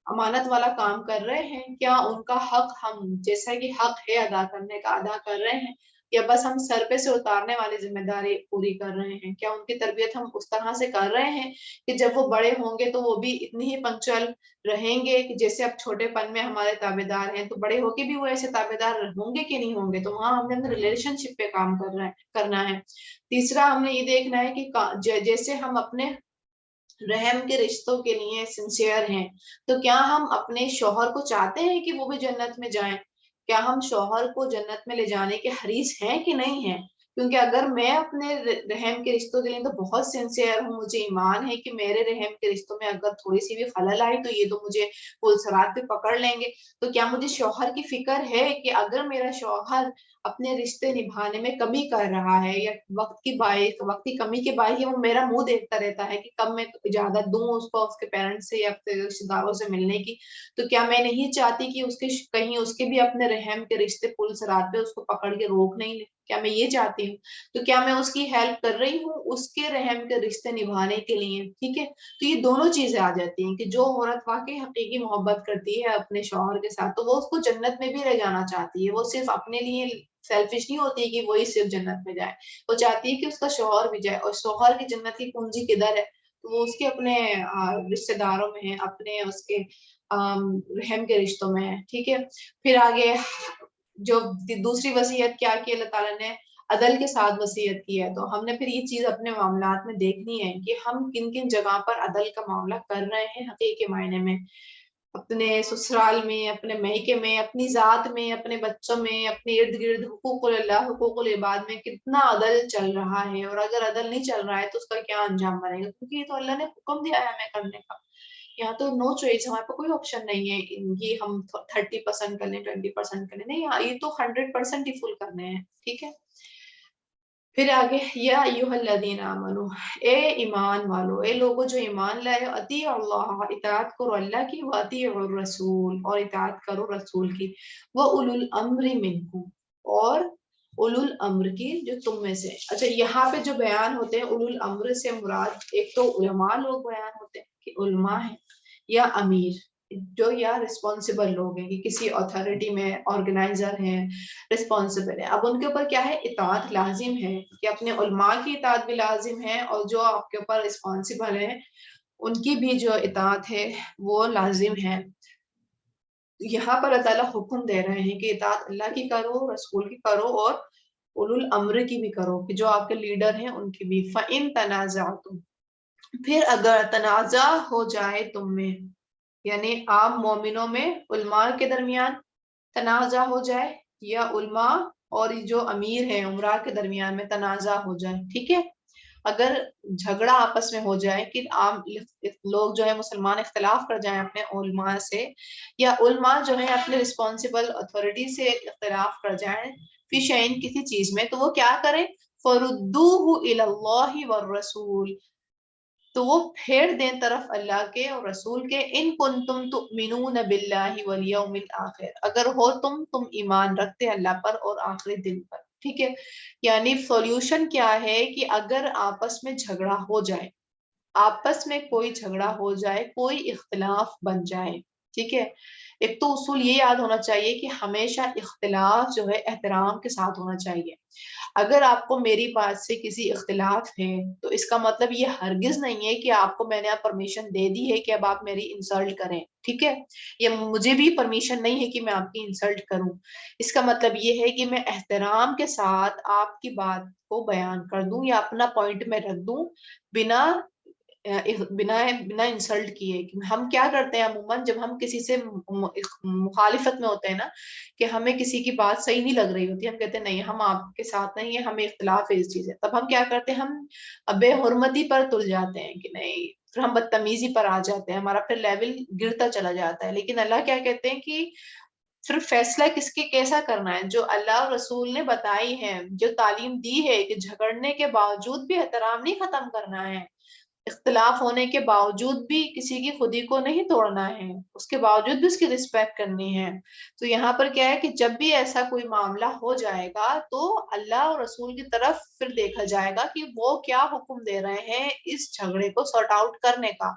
امانت والا کام کر رہے ہیں؟ کیا ان کا حق ہم جیسا کہ حق ہے ادا کرنے کا ادا کر رہے ہیں، یا بس ہم سر پہ سے اتارنے والی ذمہ داری پوری کر رہے ہیں؟ کیا ان کی تربیت ہم اس طرح سے کر رہے ہیں کہ جب وہ بڑے ہوں گے تو وہ بھی اتنی ہی پنکچوئل رہیں گے کہ جیسے اب چھوٹے پن میں ہمارے تابع دار ہیں، تو بڑے ہو کے بھی وہ ایسے تابع دار ہوں گے کہ نہیں ہوں گے؟ تو وہاں ہم نے ریلیشن شپ پہ کام کرنا ہے۔ تیسرا ہم نے یہ دیکھنا ہے کہ جیسے ہم اپنے رحم کے رشتوں کے لیے سنسیئر ہیں، تو کیا ہم اپنے شوہر کو چاہتے ہیں کہ وہ بھی جنت میں جائیں؟ کیا ہم شوہر کو جنت میں لے جانے کے حریص ہیں کہ نہیں ہیں؟ کیونکہ اگر میں اپنے رحم کے رشتوں کے لیے تو بہت سنسیئر ہوں، مجھے ایمان ہے کہ میرے رحم کے رشتوں میں اگر تھوڑی سی بھی خلل آئی تو یہ تو مجھے پلسرات پہ پکڑ لیں گے، تو کیا مجھے شوہر کی فکر ہے کہ اگر میرا شوہر اپنے رشتے نبھانے میں کمی کر رہا ہے، یا وقت کی کمی کے باعث وہ میرا منہ دیکھتا رہتا ہے کہ کب میں اجازت دوں اس کو اس کے پیرنٹس سے یا رشتے داروں سے ملنے کی، تو کیا میں نہیں چاہتی کہ کہیں اس کے بھی اپنے رحم کے رشتے پل سرات پہ اس کو پکڑ کے روک نہیں لے؟ کیا میں یہ چاہتی ہوں؟ تو کیا میں اس کی ہیلپ کر رہی ہوں اس کے رحم کے رشتے نبھانے کے لیے؟ ٹھیک ہے، تو یہ دونوں چیزیں آ جاتی ہیں کہ جو عورت واقعی حقیقی محبت کرتی ہے اپنے شوہر کے ساتھ، تو وہ اس کو جنت میں بھی لے جانا چاہتی ہے، وہ صرف اپنے لیے سیلفش نہیں ہوتی کہ وہی صرف جنت میں جائے، وہ چاہتی ہے کہ اس کا شوہر بھی جائے، اور شوہر کی جنت کی کنجی کدھر ہے؟ تو وہ اس کے اپنے رشتے داروں میں ہے، اپنے اس کے رحم کے رشتوں میں ہے، ٹھیک ہے۔ پھر آگے جو دوسری وصیت کیا کی اللہ تعالیٰ نے، عدل کے ساتھ وصیت کی ہے، تو ہم نے پھر یہ چیز اپنے معاملات میں دیکھنی ہے کہ ہم کن کن جگہ پر عدل کا معاملہ کر رہے ہیں حقیقی معنی میں، اپنے سسرال میں، اپنے میکے میں، اپنی ذات میں، اپنے بچوں میں، اپنے ارد گرد حقوق اللہ حقوق العباد میں کتنا عدل چل رہا ہے، اور اگر عدل نہیں چل رہا ہے تو اس کا کیا انجام بنے گا؟ کیونکہ یہ تو اللہ نے حکم دیا ہے ہمیں کرنے کا، یہاں تو نو چوائس، ہمارے پاس کوئی آپشن نہیں ہے کہ ہم 30% کر لیں 20% کر لیں، نہیں، یہ تو 100% ہی فل کرنے ہیں، ٹھیک ہے۔ پھر آگے، یا ایھا الذین آمنو، اے ایمان والو، اے لوگو جو ایمان لائے، اطیعوا اللہ، اطاعت کرو اللہ کی، واطیعوا الرسول، اور اطاعت کرو رسول کی، واولی الامر منکم، اور اولو الامر کی جو تم میں سے۔ اچھا، یہاں پہ جو بیان ہوتے ہیں اولو الامر سے مراد ایک تو علماء لوگ بیان ہوتے ہیں کہ علماء ہیں، یا امیر جو یا رسپانسبل لوگ ہیں کہ کسی اتھارٹی میں آرگنائزر ہیں، رسپانسبل ہے، اب ان کے اوپر کیا ہے؟ اطاعت لازم ہے، کہ اپنے علماء کی اطاعت بھی لازم ہے، اور جو آپ کے اوپر رسپانسبل ہیں ان کی بھی جو اطاعت ہے وہ لازم ہے۔ یہاں پر اللہ تعالیٰ حکم دے رہے ہیں کہ اطاعت اللہ کی کرو، رسول کی کرو، اور اولو الامر کی بھی کرو، کہ جو آپ کے لیڈر ہیں ان کی بھی۔ فَإِن تَنَازَعْتُمْ، پھر اگر تنازع ہو جائے تم میں، یعنی عام مومنوں میں علماء کے درمیان تنازع ہو جائے، یا علماء اور جو امیر ہیں عمرا کے درمیان میں تنازع ہو جائے، ٹھیک ہے، اگر جھگڑا آپس میں ہو جائے کہ عام لوگ جو ہے مسلمان اختلاف کر جائیں اپنے علماء سے، یا علماء جو ہے اپنے رسپانسبل اتھارٹی سے اختلاف کر جائیں فی شیء کسی چیز میں، تو وہ کیا کریں؟ فَرُدُّوهُ إِلَى اللَّهِ وَالرَّسُولِ، تو وہ پھیر دیں طرف اللہ کے اور رسول کے، ان کنتم تؤمنون باللہ والیوم الآخر، اگر ہو تم ایمان رکھتے اللہ پر اور آخری دن پر، ٹھیک ہے۔ یعنی سولوشن کیا ہے کہ اگر آپس میں جھگڑا ہو جائے، آپس میں کوئی جھگڑا ہو جائے، کوئی اختلاف بن جائے، ٹھیک ہے، ایک تو اصول یہ یاد ہونا چاہیے کہ ہمیشہ اختلاف جو ہے احترام کے ساتھ ہونا چاہیے۔ اگر آپ کو میری بات سے کسی اختلاف ہے تو اس کا مطلب یہ ہرگز نہیں ہے کہ آپ کو میں نے پرمیشن دے دی ہے کہ اب آپ میری انسلٹ کریں، ٹھیک ہے، یہ مجھے بھی پرمیشن نہیں ہے کہ میں آپ کی انسلٹ کروں۔ اس کا مطلب یہ ہے کہ میں احترام کے ساتھ آپ کی بات کو بیان کر دوں یا اپنا پوائنٹ میں رکھ دوں، بنا بنا بنا انسلٹ کیے۔ ہم کیا کرتے ہیں عموماً جب ہم کسی سے مخالفت میں ہوتے ہیں نا، کہ ہمیں کسی کی بات صحیح نہیں لگ رہی ہوتی، ہم کہتے ہیں نہیں ہم آپ کے ساتھ نہیں ہیں، ہمیں اختلاف ہے اس چیز ہے، تب ہم کیا کرتے ہیں، ہم بے حرمتی پر تل جاتے ہیں کہ نہیں، پھر ہم بدتمیزی پر آ جاتے ہیں، ہمارا پھر لیول گرتا چلا جاتا ہے۔ لیکن اللہ کیا کہتے ہیں کہ صرف فیصلہ کس کے کیسا کرنا ہے، جو اللہ اور رسول نے بتائی ہے، جو تعلیم دی ہے کہ جھگڑنے کے باوجود بھی احترام نہیں ختم کرنا ہے، اختلاف ہونے کے باوجود بھی کسی کی خودی کو نہیں توڑنا ہے، اس کے باوجود بھی اس کی رسپیکٹ کرنی ہے۔ تو یہاں پر کیا ہے کہ جب بھی ایسا کوئی معاملہ ہو جائے گا تو اللہ اور رسول کی طرف پھر دیکھا جائے گا کہ وہ کیا حکم دے رہے ہیں اس جھگڑے کو سارٹ آؤٹ کرنے کا۔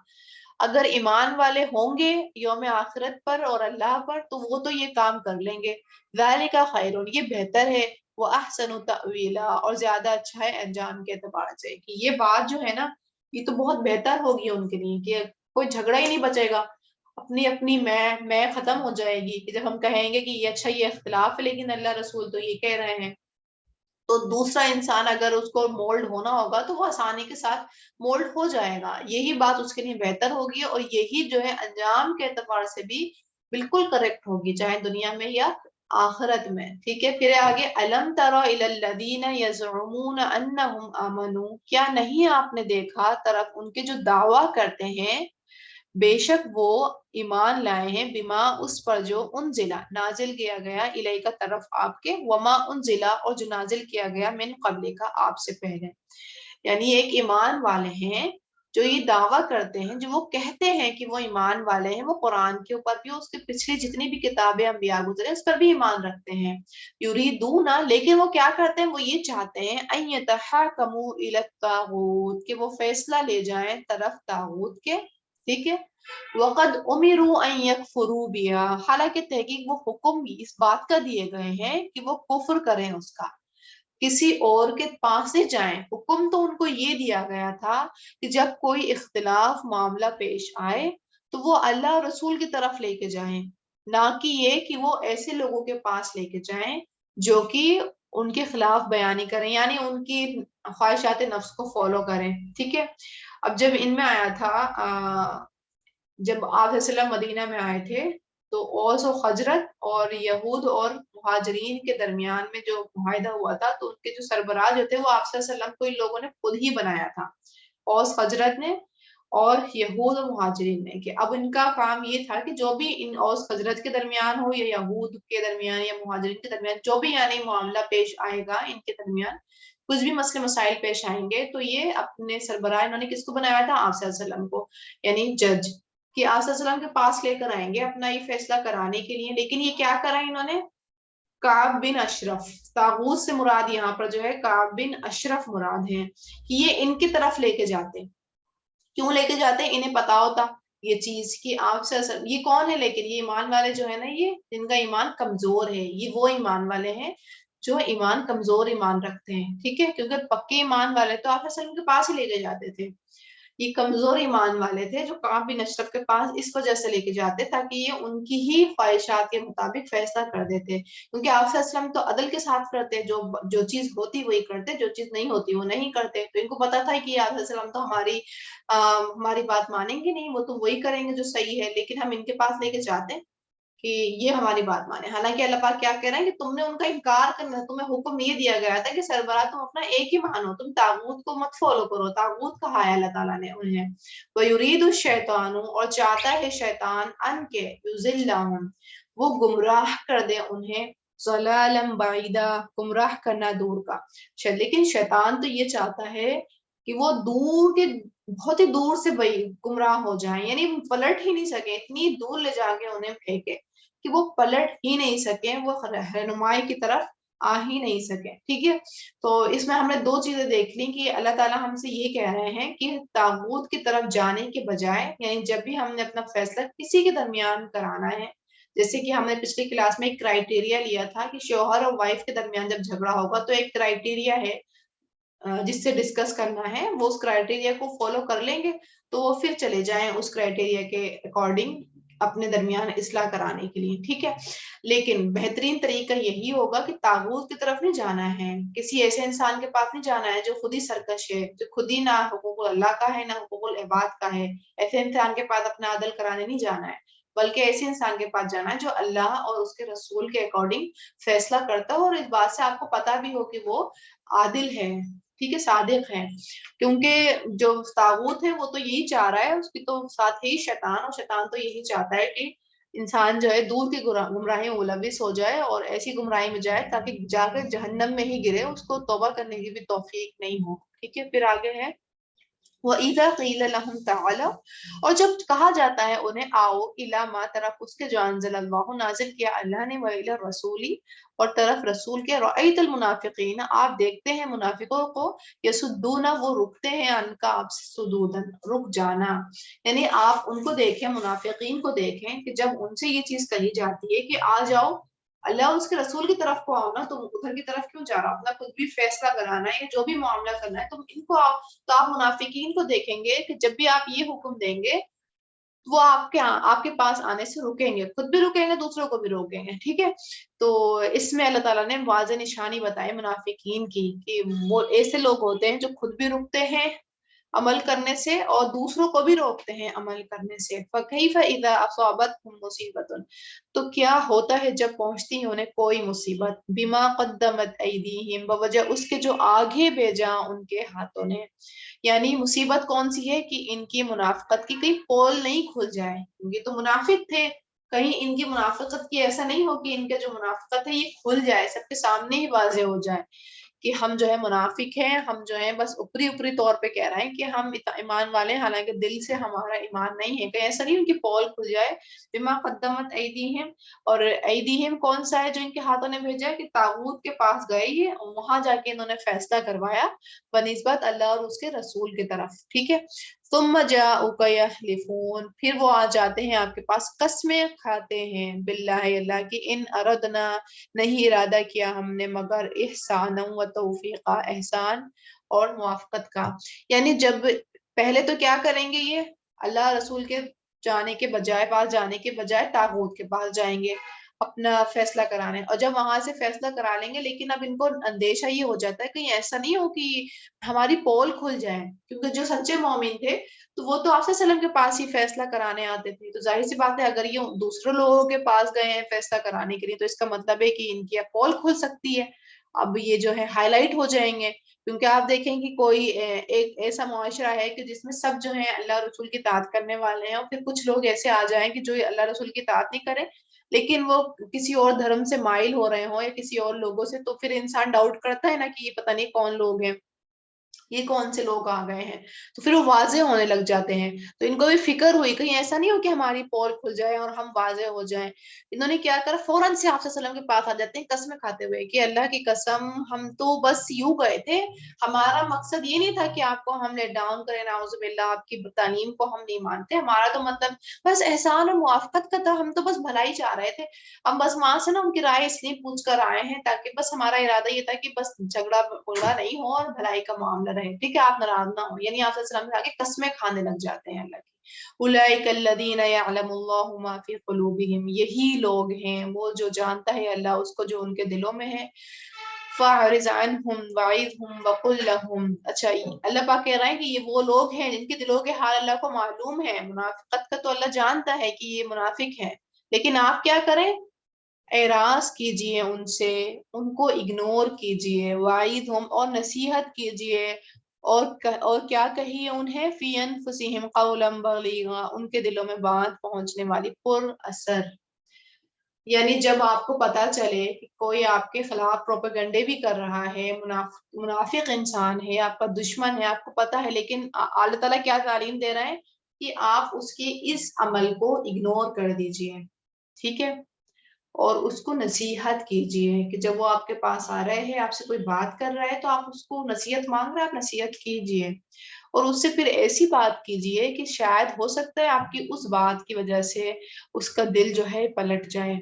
اگر ایمان والے ہوں گے یوم آخرت پر اور اللہ پر تو وہ تو یہ کام کر لیں گے، ذالک خیر، یہ بہتر ہے، وہ احسن تأویلا، اور زیادہ اچھا ہے انجام کے اعتبار سے، کہ یہ بات جو ہے نا یہ تو بہت بہتر ہوگی ان کے لیے کہ کوئی جھگڑا ہی نہیں بچے گا، اپنی اپنی میں ختم ہو جائے گی، کہ جب ہم کہیں گے کہ یہ اچھا یہ اختلاف ہے لیکن اللہ رسول تو یہ کہہ رہے ہیں، تو دوسرا انسان اگر اس کو مولڈ ہونا ہوگا تو وہ آسانی کے ساتھ مولڈ ہو جائے گا، یہی بات اس کے لیے بہتر ہوگی اور یہی جو ہے انجام کے اعتبار سے بھی بالکل کریکٹ ہوگی، چاہے دنیا میں یا آخرت میں، ٹھیک ہے۔ پھر آگے الم تر الی الذین یزعمون انہم آمنوا، کیا نہیں آپ نے دیکھا طرف ان کے جو دعویٰ کرتے ہیں بے شک وہ ایمان لائے ہیں، بما اس پر جو انزلہ نازل کیا گیا الیہ کا طرف آپ کے، وما انزلہ اور جو نازل کیا گیا من قبل کا آپ سے پہلے، یعنی ایک ایمان والے ہیں جو یہ دعویٰ کرتے ہیں، جو وہ کہتے ہیں کہ وہ ایمان والے ہیں، وہ قرآن کے اوپر بھی، اس کے پچھلی جتنی بھی کتابیں انبیاء گزرے اس پر بھی ایمان رکھتے ہیں، یریدون، لیکن وہ کیا کرتے ہیں، وہ یہ چاہتے ہیں ان یتحاکموا الی الطاغوت، کہ وہ فیصلہ لے جائیں طرف طاغوت کے، ٹھیک ہے، وقد امروا ان یکفروا بها، حالانکہ تحقیق وہ حکم بھی اس بات کا دیے گئے ہیں کہ وہ کفر کریں اس کا، کسی اور کے پاس نہیں جائیں، حکم تو ان کو یہ دیا گیا تھا کہ جب کوئی اختلاف معاملہ پیش آئے تو وہ اللہ اور رسول کی طرف لے کے جائیں، نہ کہ یہ کہ وہ ایسے لوگوں کے پاس لے کے جائیں جو کہ ان کے خلاف بیانی کریں، یعنی ان کی خواہشات نفس کو فالو کریں، ٹھیک ہے۔ اب جب ان میں آیا تھا جب آپ صلی اللہ علیہ وسلم مدینہ میں آئے تھے تو اوس و خجرت اور یہود اور مہاجرین کے درمیان میں جو معاہدہ ہوا تھا تو ان کے جو سربراہ جو تھے وہ آپ صلی اللہ علیہ وسلم کو ان لوگوں نے خود ہی بنایا تھا، اوس خجرت نے اور یہود و مہاجرین نے، کہ اب ان کا کام یہ تھا کہ جو بھی ان اوس خجرت کے درمیان ہو یا یہود کے درمیان یا مہاجرین کے درمیان جو بھی یعنی معاملہ پیش آئے گا ان کے درمیان، کچھ بھی مسئلے مسائل پیش آئیں گے تو یہ اپنے سربراہ انہوں نے کس کو بنایا تھا، آپ صلی اللہ علیہ وسلم کو، یعنی جج، کہ آپ صلی اللہ علیہ وسلم کے پاس لے کر آئیں گے اپنا یہ فیصلہ کرانے کے لیے۔ لیکن یہ کیا کرا انہوں نے، کعب بن اشرف، طاغوت سے مراد یہاں پر جو ہے کعب بن اشرف مراد ہیں، کہ یہ ان کی طرف لے کے جاتے، کیوں لے کے جاتے ہیں، انہیں پتا ہوتا یہ چیز کہ آپ سے یہ کون ہے، لیکن یہ ایمان والے جو ہے نا، یہ جن کا ایمان کمزور ہے، یہ وہ ایمان والے ہیں جو ایمان کمزور ایمان رکھتے ہیں، ٹھیک ہے، کیونکہ پکے ایمان والے تو آپ صلی اللہ علیہ وسلم کے پاس ہی لے کے جاتے تھے، یہ کمزور ایمان والے تھے جو کعب بن اشرف کے پاس اس وجہ سے لے کے جاتے تاکہ یہ ان کی ہی خواہشات کے مطابق فیصلہ کر دیتے، کیونکہ آپ صلی اللہ علیہ وسلم تو عدل کے ساتھ کرتے، جو چیز ہوتی وہی کرتے، جو چیز نہیں ہوتی وہ نہیں کرتے، تو ان کو پتا تھا کہ آپ صلی اللہ علیہ وسلم تو ہماری بات مانیں گے نہیں، وہ تو وہی کریں گے جو صحیح ہے، لیکن ہم ان کے پاس لے کے جاتے ہیں کہ یہ ہماری بات مانے، حالانکہ اللہ پاک کیا کہہ رہے ہیں کہ تم نے ان کا انکار کرنا، تمہیں حکم یہ دیا گیا تھا کہ سربراہ تم اپنا ایک ہی مانو، تم طاغوت کو مت فالو کرو، طاغوت کہا ہے اللہ تعالیٰ نے انہیں، وَيُرِيدُ الشَّيْطَانُ، اور چاہتا ہے شیطان، ان کے یُضِلَّهُمْ، وہ گمراہ کر دے انہیں، ضلالا بعیدا، گمراہ کرنا دور کا، لیکن شیطان تو یہ چاہتا ہے کہ وہ دور کے بہت ہی دور سے گمراہ ہو جائیں، یعنی پلٹ ہی نہیں سکے، اتنی دور لے جا کے انہیں پھینکے کہ وہ پلٹ ہی نہیں سکے، وہ رہنمائی کی طرف آ ہی نہیں سکے. ٹھیک ہے، تو اس میں ہم نے دو چیزیں دیکھ لی کہ اللہ تعالیٰ ہم سے یہ کہہ رہے ہیں کہ طاغوت کی طرف جانے کے بجائے، یعنی جب بھی ہم نے اپنا فیصلہ کسی کے درمیان کرانا ہے، جیسے کہ ہم نے پچھلی کلاس میں ایک کرائٹیریا لیا تھا کہ شوہر اور وائف کے درمیان جب جھگڑا ہوگا تو ایک کرائٹیریا ہے جس سے ڈسکس کرنا ہے، وہ اس کرائٹیریا کو فالو کر لیں گے تو وہ پھر چلے جائیں اس کرائٹیریا کے اکارڈنگ اپنے درمیان اصلاح کرانے کے لیے. ٹھیک ہے، لیکن بہترین طریقہ یہی ہوگا کہ طاغوت کی طرف نہیں جانا ہے، کسی ایسے انسان کے پاس نہیں جانا ہے جو خود ہی سرکش ہے، جو خود ہی نہ حقوق اللہ کا ہے نہ حقوق العباد کا ہے. ایسے انسان کے پاس اپنا عدل کرانے نہیں جانا ہے، بلکہ ایسے انسان کے پاس جانا ہے جو اللہ اور اس کے رسول کے اکارڈنگ فیصلہ کرتا ہو اور اس بات سے آپ کو پتا بھی ہو کہ وہ عادل ہے، ٹھیک ہے، صادق ہے. کیونکہ جو طاغوت ہے وہ تو یہی چاہ رہا ہے، اس کی تو ساتھ ہی شیطان، اور شیطان تو یہی چاہتا ہے کہ انسان جو ہے دور کی گمراہی میں ملوث ہو جائے اور ایسی گمراہی میں جائے تاکہ جا کر جہنم میں ہی گرے، اس کو توبہ کرنے کی بھی توفیق نہیں ہو. ٹھیک ہے، پھر آگے ہے وَإِذَا قِيلَ لَهُمْ تَعَالَوْا، اور جب کہا جاتا ہے انہیں آؤ، اِلَى مَا طرف اس کے جو انزل اللہ نازل کیا اللہ نے، وَإِلَى الرَّسُولِ اور طرف رسول کے، رَأَيْتَ الْمُنَافِقِينَ آپ دیکھتے ہیں منافقوں کو، يَصُدُّونَ وہ رکتے ہیں، عَنْكَ آپ سے، صُدُودًا رک جانا. یعنی آپ ان کو دیکھیں، منافقین کو دیکھیں کہ جب ان سے یہ چیز کہی جاتی ہے کہ آ جاؤ اللہ اور اس کے رسول کی طرف کو آؤ نا، تم ادھر کی طرف کیوں جا رہا ہو، اپنا خود بھی فیصلہ کرانا ہے یا جو بھی معاملہ کرنا ہے تم ان کو آؤ. تو آپ منافقین کو دیکھیں گے کہ جب بھی آپ یہ حکم دیں گے وہ آپ کے پاس آنے سے رکیں گے، خود بھی رکیں گے، دوسروں کو بھی روکیں گے. ٹھیک ہے، تو اس میں اللہ تعالیٰ نے واضح نشانی بتائی منافقین کی کہ وہ ایسے لوگ ہوتے ہیں جو خود بھی رکتے ہیں عمل کرنے سے اور دوسروں کو بھی روکتے ہیں عمل کرنے سے. فَكَيْفَ إِذَا أَصَابَتْهُم مُّصِيبَةٌ تو کیا ہوتا ہے جب پہنچتی ہے انہیں کوئی مصیبت، بِمَا قَدَّمَتْ أَيْدِيهِمْ بوجہ اس کے جو آگے بھیجا ان کے ہاتھوں نے. یعنی مصیبت کون سی ہے کہ ان کی منافقت کی کہیں پول نہیں کھل جائے، یہ تو منافق تھے، کہیں ان کی منافقت کی ایسا نہیں ہو کہ ان کے جو منافقت ہے یہ کھل جائے، سب کے سامنے ہی واضح ہو جائے کہ ہم جو ہے منافق ہیں، ہم جو ہے بس اوپری طور پہ کہہ رہے ہیں کہ ہم ایمان والے ہیں، حالانکہ دل سے ہمارا ایمان نہیں ہے. کہیں ایسا نہیں ان کی پول کھل جائے. بما قدمت ایدیہم، اور ایدیہم کون سا ہے جو ان کے ہاتھوں نے بھیجا ہے کہ طاغوت کے پاس گئے یہ اور وہاں جا کے انہوں نے فیصلہ کروایا بنسبت اللہ اور اس کے رسول کی طرف. ٹھیک ہے، ثم جاءوک یحلفون پھر وہ آ جاتے ہیں آپ کے پاس قسمیں کھاتے ہیں، باللہ اللہ کی، ان اردنا نہیں ارادہ کیا ہم نے مگر احسان و توفیقہ احسان اور موافقت کا. یعنی جب پہلے تو کیا کریں گے یہ اللہ رسول کے جانے کے بجائے، پاس جانے کے بجائے طاغوت کے پاس جائیں گے اپنا فیصلہ کرانے، اور جب وہاں سے فیصلہ کرا لیں گے لیکن اب ان کو اندیشہ یہ ہو جاتا ہے کہیں ایسا نہیں ہو کہ ہماری پول کھل جائے، کیونکہ جو سچے مومن تھے تو وہ تو آپ صلی اللہ علیہ وسلم کے پاس ہی فیصلہ کرانے آتے تھے، تو ظاہر سی بات ہے اگر یہ دوسرے لوگوں کے پاس گئے ہیں فیصلہ کرانے کے لیے تو اس کا مطلب ہے کہ ان کی پول کھل سکتی ہے، اب یہ جو ہے ہائی لائٹ ہو جائیں گے. کیونکہ آپ دیکھیں کہ کوئی ایک ایسا معاشرہ ہے کہ جس میں سب جو ہیں اللہ رسول کی اطاعت کرنے والے ہیں، اور پھر کچھ لوگ ایسے آ جائیں کہ جو اللہ رسول کی اطاعت نہیں کرے لیکن وہ کسی اور دھرم سے مائل ہو رہے ہوں یا کسی اور لوگوں سے، تو پھر انسان ڈاؤٹ کرتا ہے نا کہ یہ پتہ نہیں کون لوگ ہیں، یہ کون سے لوگ آ گئے ہیں، تو پھر وہ واضح ہونے لگ جاتے ہیں. تو ان کو بھی فکر ہوئی کہیں ایسا نہیں ہو کہ ہماری پول کھل جائے اور ہم واضح ہو جائیں. انہوں نے کیا کرا، فوراً سے آپ صلی اللہ علیہ وسلم کے پاس آ جاتے ہیں قسمیں کھاتے ہوئے کہ اللہ کی قسم ہم تو بس یوں گئے تھے، ہمارا مقصد یہ نہیں تھا کہ آپ کو ہم لیٹ ڈاؤن کریں، نعوذ باللہ آپ کی تعلیم کو ہم نہیں مانتے، ہمارا تو مطلب بس احسان اور موافقت کا تھا، ہم تو بس بھلائی چاہ رہے تھے، ہم بس وہاں سے نا ان کی رائے اس لیے پوچھ کر آئے ہیں تاکہ بس ہمارا ارادہ یہ تھا کہ بس جھگڑا بگڑا نہیں ہو اور بھلائی کا معاملہ رہے، ٹھیک ہے، آپ ناراض نہ ہو. یعنی آپ صلی اللہ علیہ وسلم سے آگے قسمیں کھانے لگ جاتے ہیں اللہ کی. اولئک الذین یعلم اللہ ما فی قلوبہم یہی لوگ ہیں وہ جو جانتا ہے اللہ اس کو جو ان کے دلوں میں ہے. فاعرض عنہم وعظہم وقل لہم، اچھا اللہ پاک کہہ رہے ہیں کہ یہ وہ لوگ ہیں جن کے دلوں کے حال اللہ کو معلوم ہے، منافقت کا تو اللہ جانتا ہے کہ یہ منافق ہیں، لیکن آپ کیا کریں، اعراض کیجئے ان سے، ان کو اگنور کیجئے، وعظہم اور نصیحت کیجئے، اور کیا کہیے انہیں، فی انفسہم قولا بلیغا ان کے دلوں میں بات پہنچنے والی پر اثر. یعنی جب آپ کو پتا چلے کہ کوئی آپ کے خلاف پروپیگنڈے بھی کر رہا ہے، منافق انسان ہے، آپ کا دشمن ہے، آپ کو پتا ہے، لیکن اللہ تعالیٰ کیا تعلیم دے رہا ہے کہ آپ اس کے اس عمل کو اگنور کر دیجئے، ٹھیک ہے، اور اس کو نصیحت کیجئے کہ جب وہ آپ کے پاس آ رہے ہیں، آپ سے کوئی بات کر رہا ہے تو آپ اس کو نصیحت مانگ رہے ہیں، آپ نصیحت کیجئے، اور اس سے پھر ایسی بات کیجئے کہ شاید ہو سکتا ہے آپ کی اس بات کی وجہ سے اس کا دل جو ہے پلٹ جائے۔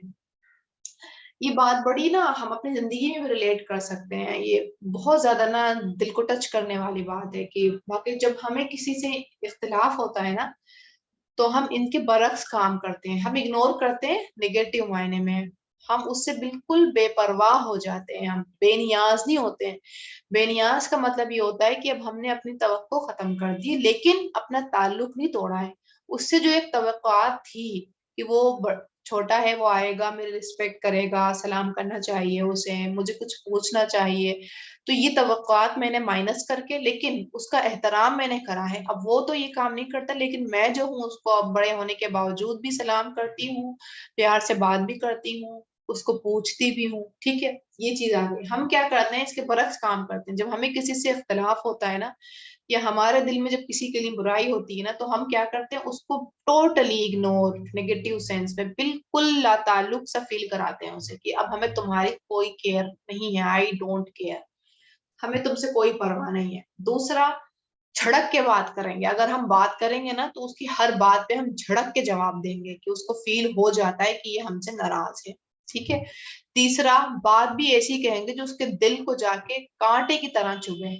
یہ بات بڑی نا ہم اپنی زندگی میں بھی ریلیٹ کر سکتے ہیں، یہ بہت زیادہ نا دل کو ٹچ کرنے والی بات ہے کہ واقعی جب ہمیں کسی سے اختلاف ہوتا ہے نا تو ہم ان کے برعکس کام کرتے ہیں، ہم اگنور کرتے ہیں نگیٹو معنی میں، ہم اس سے بالکل بے پرواہ ہو جاتے ہیں، ہم بے نیاز نہیں ہوتے ہیں۔ بے نیاز کا مطلب یہ ہوتا ہے کہ اب ہم نے اپنی توقع ختم کر دی لیکن اپنا تعلق نہیں توڑا ہے، اس سے جو ایک توقعات تھی کہ وہ چھوٹا ہے، وہ آئے گا، میری رسپیکٹ کرے گا، سلام کرنا چاہیے اسے، مجھے کچھ پوچھنا چاہیے، تو یہ توقعات میں نے مائنس کر کے لیکن اس کا احترام میں نے کرا ہے۔ اب وہ تو یہ کام نہیں کرتا لیکن میں جو ہوں اس کو اب بڑے ہونے کے باوجود بھی سلام کرتی ہوں، پیار سے بات بھی کرتی ہوں، اس کو پوچھتی بھی ہوں، ٹھیک ہے، یہ چیز آ گئی۔ ہم کیا کرتے ہیں اس کے برعکس کام کرتے ہیں، جب ہمیں کسی سے اختلاف ہوتا ہے نا یا ہمارے دل میں جب کسی کے لیے برائی ہوتی ہے نا تو ہم کیا کرتے ہیں اس کو ٹوٹلی اگنور، نیگیٹو سینس میں بالکل لا تعلق سا فیل کراتے ہیں اسے کہ اب ہمیں تمہاری کوئی کیئر نہیں ہے، آئی ڈونٹ کیئر، ہمیں تم سے کوئی پرواہ نہیں ہے۔ دوسرا، جھڑک کے بات کریں گے، اگر ہم بات کریں گے نا تو اس کی ہر بات پہ ہم جھڑک کے جواب دیں گے کہ اس کو فیل ہو جاتا ہے کہ یہ ہم سے ناراض ہے، ٹھیک ہے۔ تیسرا، بات بھی ایسی کہیں گے جو اس کے دل کو جا کے کانٹے کی طرح چبھے۔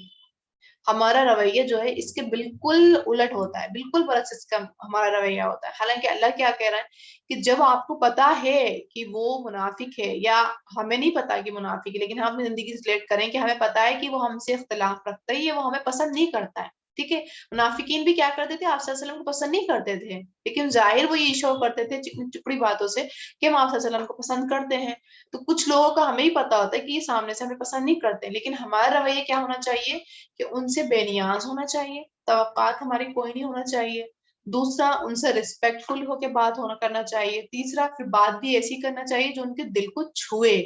ہمارا رویہ جو ہے اس کے بالکل الٹ ہوتا ہے، بالکل برعکس اس کا ہمارا رویہ ہوتا ہے۔ حالانکہ اللہ کیا کہہ رہا ہے کہ جب آپ کو پتا ہے کہ وہ منافق ہے، یا ہمیں نہیں پتا کہ منافق ہے لیکن ہم اپنی زندگی سے ریلیٹ کریں کہ ہمیں پتا ہے کہ وہ ہم سے اختلاف رکھتا ہے یا وہ ہمیں پسند نہیں کرتا ہے، ٹھیک ہے۔ منافقین بھی کیا کرتے تھے، آپ صلی اللہ علیہ وسلم کو پسند نہیں کرتے تھے لیکن ظاہر وہ یہ شو کرتے تھے چپڑی باتوں سے کہ ہم آپ صلی اللہ علیہ وسلم کو پسند کرتے ہیں۔ تو کچھ لوگوں کا ہمیں ہی پتا ہوتا ہے کہ یہ سامنے سے ہمیں پسند نہیں کرتے، لیکن ہمارا رویہ کیا ہونا چاہیے کہ ان سے بے نیاز ہونا چاہیے، توقعات ہماری کوئی نہیں ہونا چاہیے۔ دوسرا، ان سے ریسپیکٹ فل ہو کے بات ہونا کرنا چاہیے۔ تیسرا، پھر بات بھی ایسی کرنا چاہیے جو ان کے دل کو چھوئے،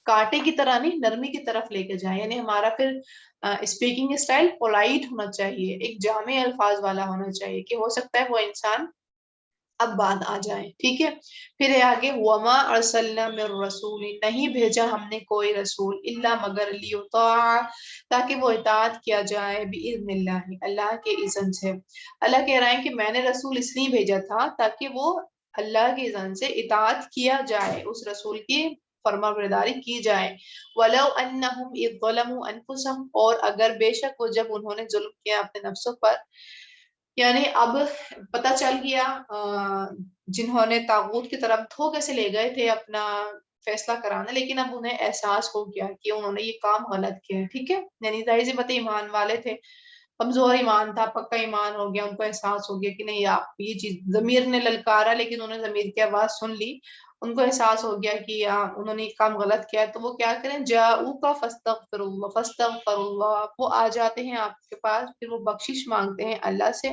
کانٹے کی طرح نہیں، نرمی کی طرف لے کے جائے، یعنی ہمارا پھر اسپیکنگ اسٹائل پولائٹ ہونا چاہیے، ایک جامع الفاظ والا ہونا چاہیے کہ ہو سکتا ہے وہ انسان اب بات آ جائے، ٹھیک ہے۔ پھر ہے آگے وما ارسلنا من رسول، نہیں بھیجا ہم نے کوئی رسول الا مگر لیطاع، تاکہ وہ اطاعت کیا جائے باذن اللہ، اللہ کے اذن سے۔ اللہ کہہ رہا ہے کہ میں نے رسول اس لیے بھیجا تھا تاکہ وہ اللہ کے اذن سے اطاعت کیا جائے، اس رسول کی فرما برداری کی جائے۔ ولو انہم اذ ظلموا انفسہم، اور اگر بے شک وہ جب انہوں نے ظلم کیا اپنے نفسوں پر، یعنی اب پتہ چل گیا جنہوں نے طاغوت کی طرف دھوکے سے لے گئے تھے اپنا فیصلہ کرانا، لیکن اب انہیں احساس ہو گیا کہ انہوں نے یہ کام غلط کیا ہے، ٹھیک ہے، یعنی ظاہر سی بات ہے ایمان والے تھے، کمزور ایمان تھا، پکا ایمان ہو گیا، ان کو احساس ہو گیا کہ نہیں آپ یہ چیز، ضمیر نے للکارا لیکن انہوں نے ضمیر کی آواز سن لی، ان کو احساس ہو گیا کہ انہوں نے یہ کام غلط کیا ہے، تو وہ کیا کریں، جاؤک فاستغفر اللہ، وہ آ جاتے ہیں آپ کے پاس، پھر وہ بخشش مانگتے ہیں اللہ سے،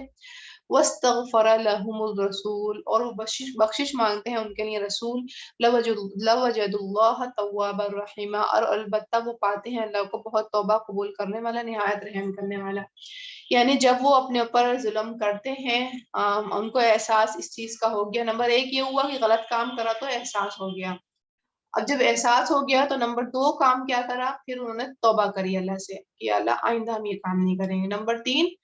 واستغفر لهم الرسول، اور وہ بخشش مانگتے ہیں ان کے لیے رسول، لوجد اللہ توابا رحیما، اور البتہ وہ پاتے ہیں اللہ کو بہت توبہ قبول کرنے والا، نہایت رحم کرنے والا۔ یعنی جب وہ اپنے اوپر ظلم کرتے ہیں، ان کو احساس اس چیز کا ہو گیا، نمبر ایک یہ ہوا کہ غلط کام کرا تو احساس ہو گیا، اب جب احساس ہو گیا تو نمبر دو کام کیا کرا، پھر انہوں نے توبہ کری اللہ سے کہ اللہ آئندہ ہم یہ کام نہیں کریں گے۔ نمبر تین،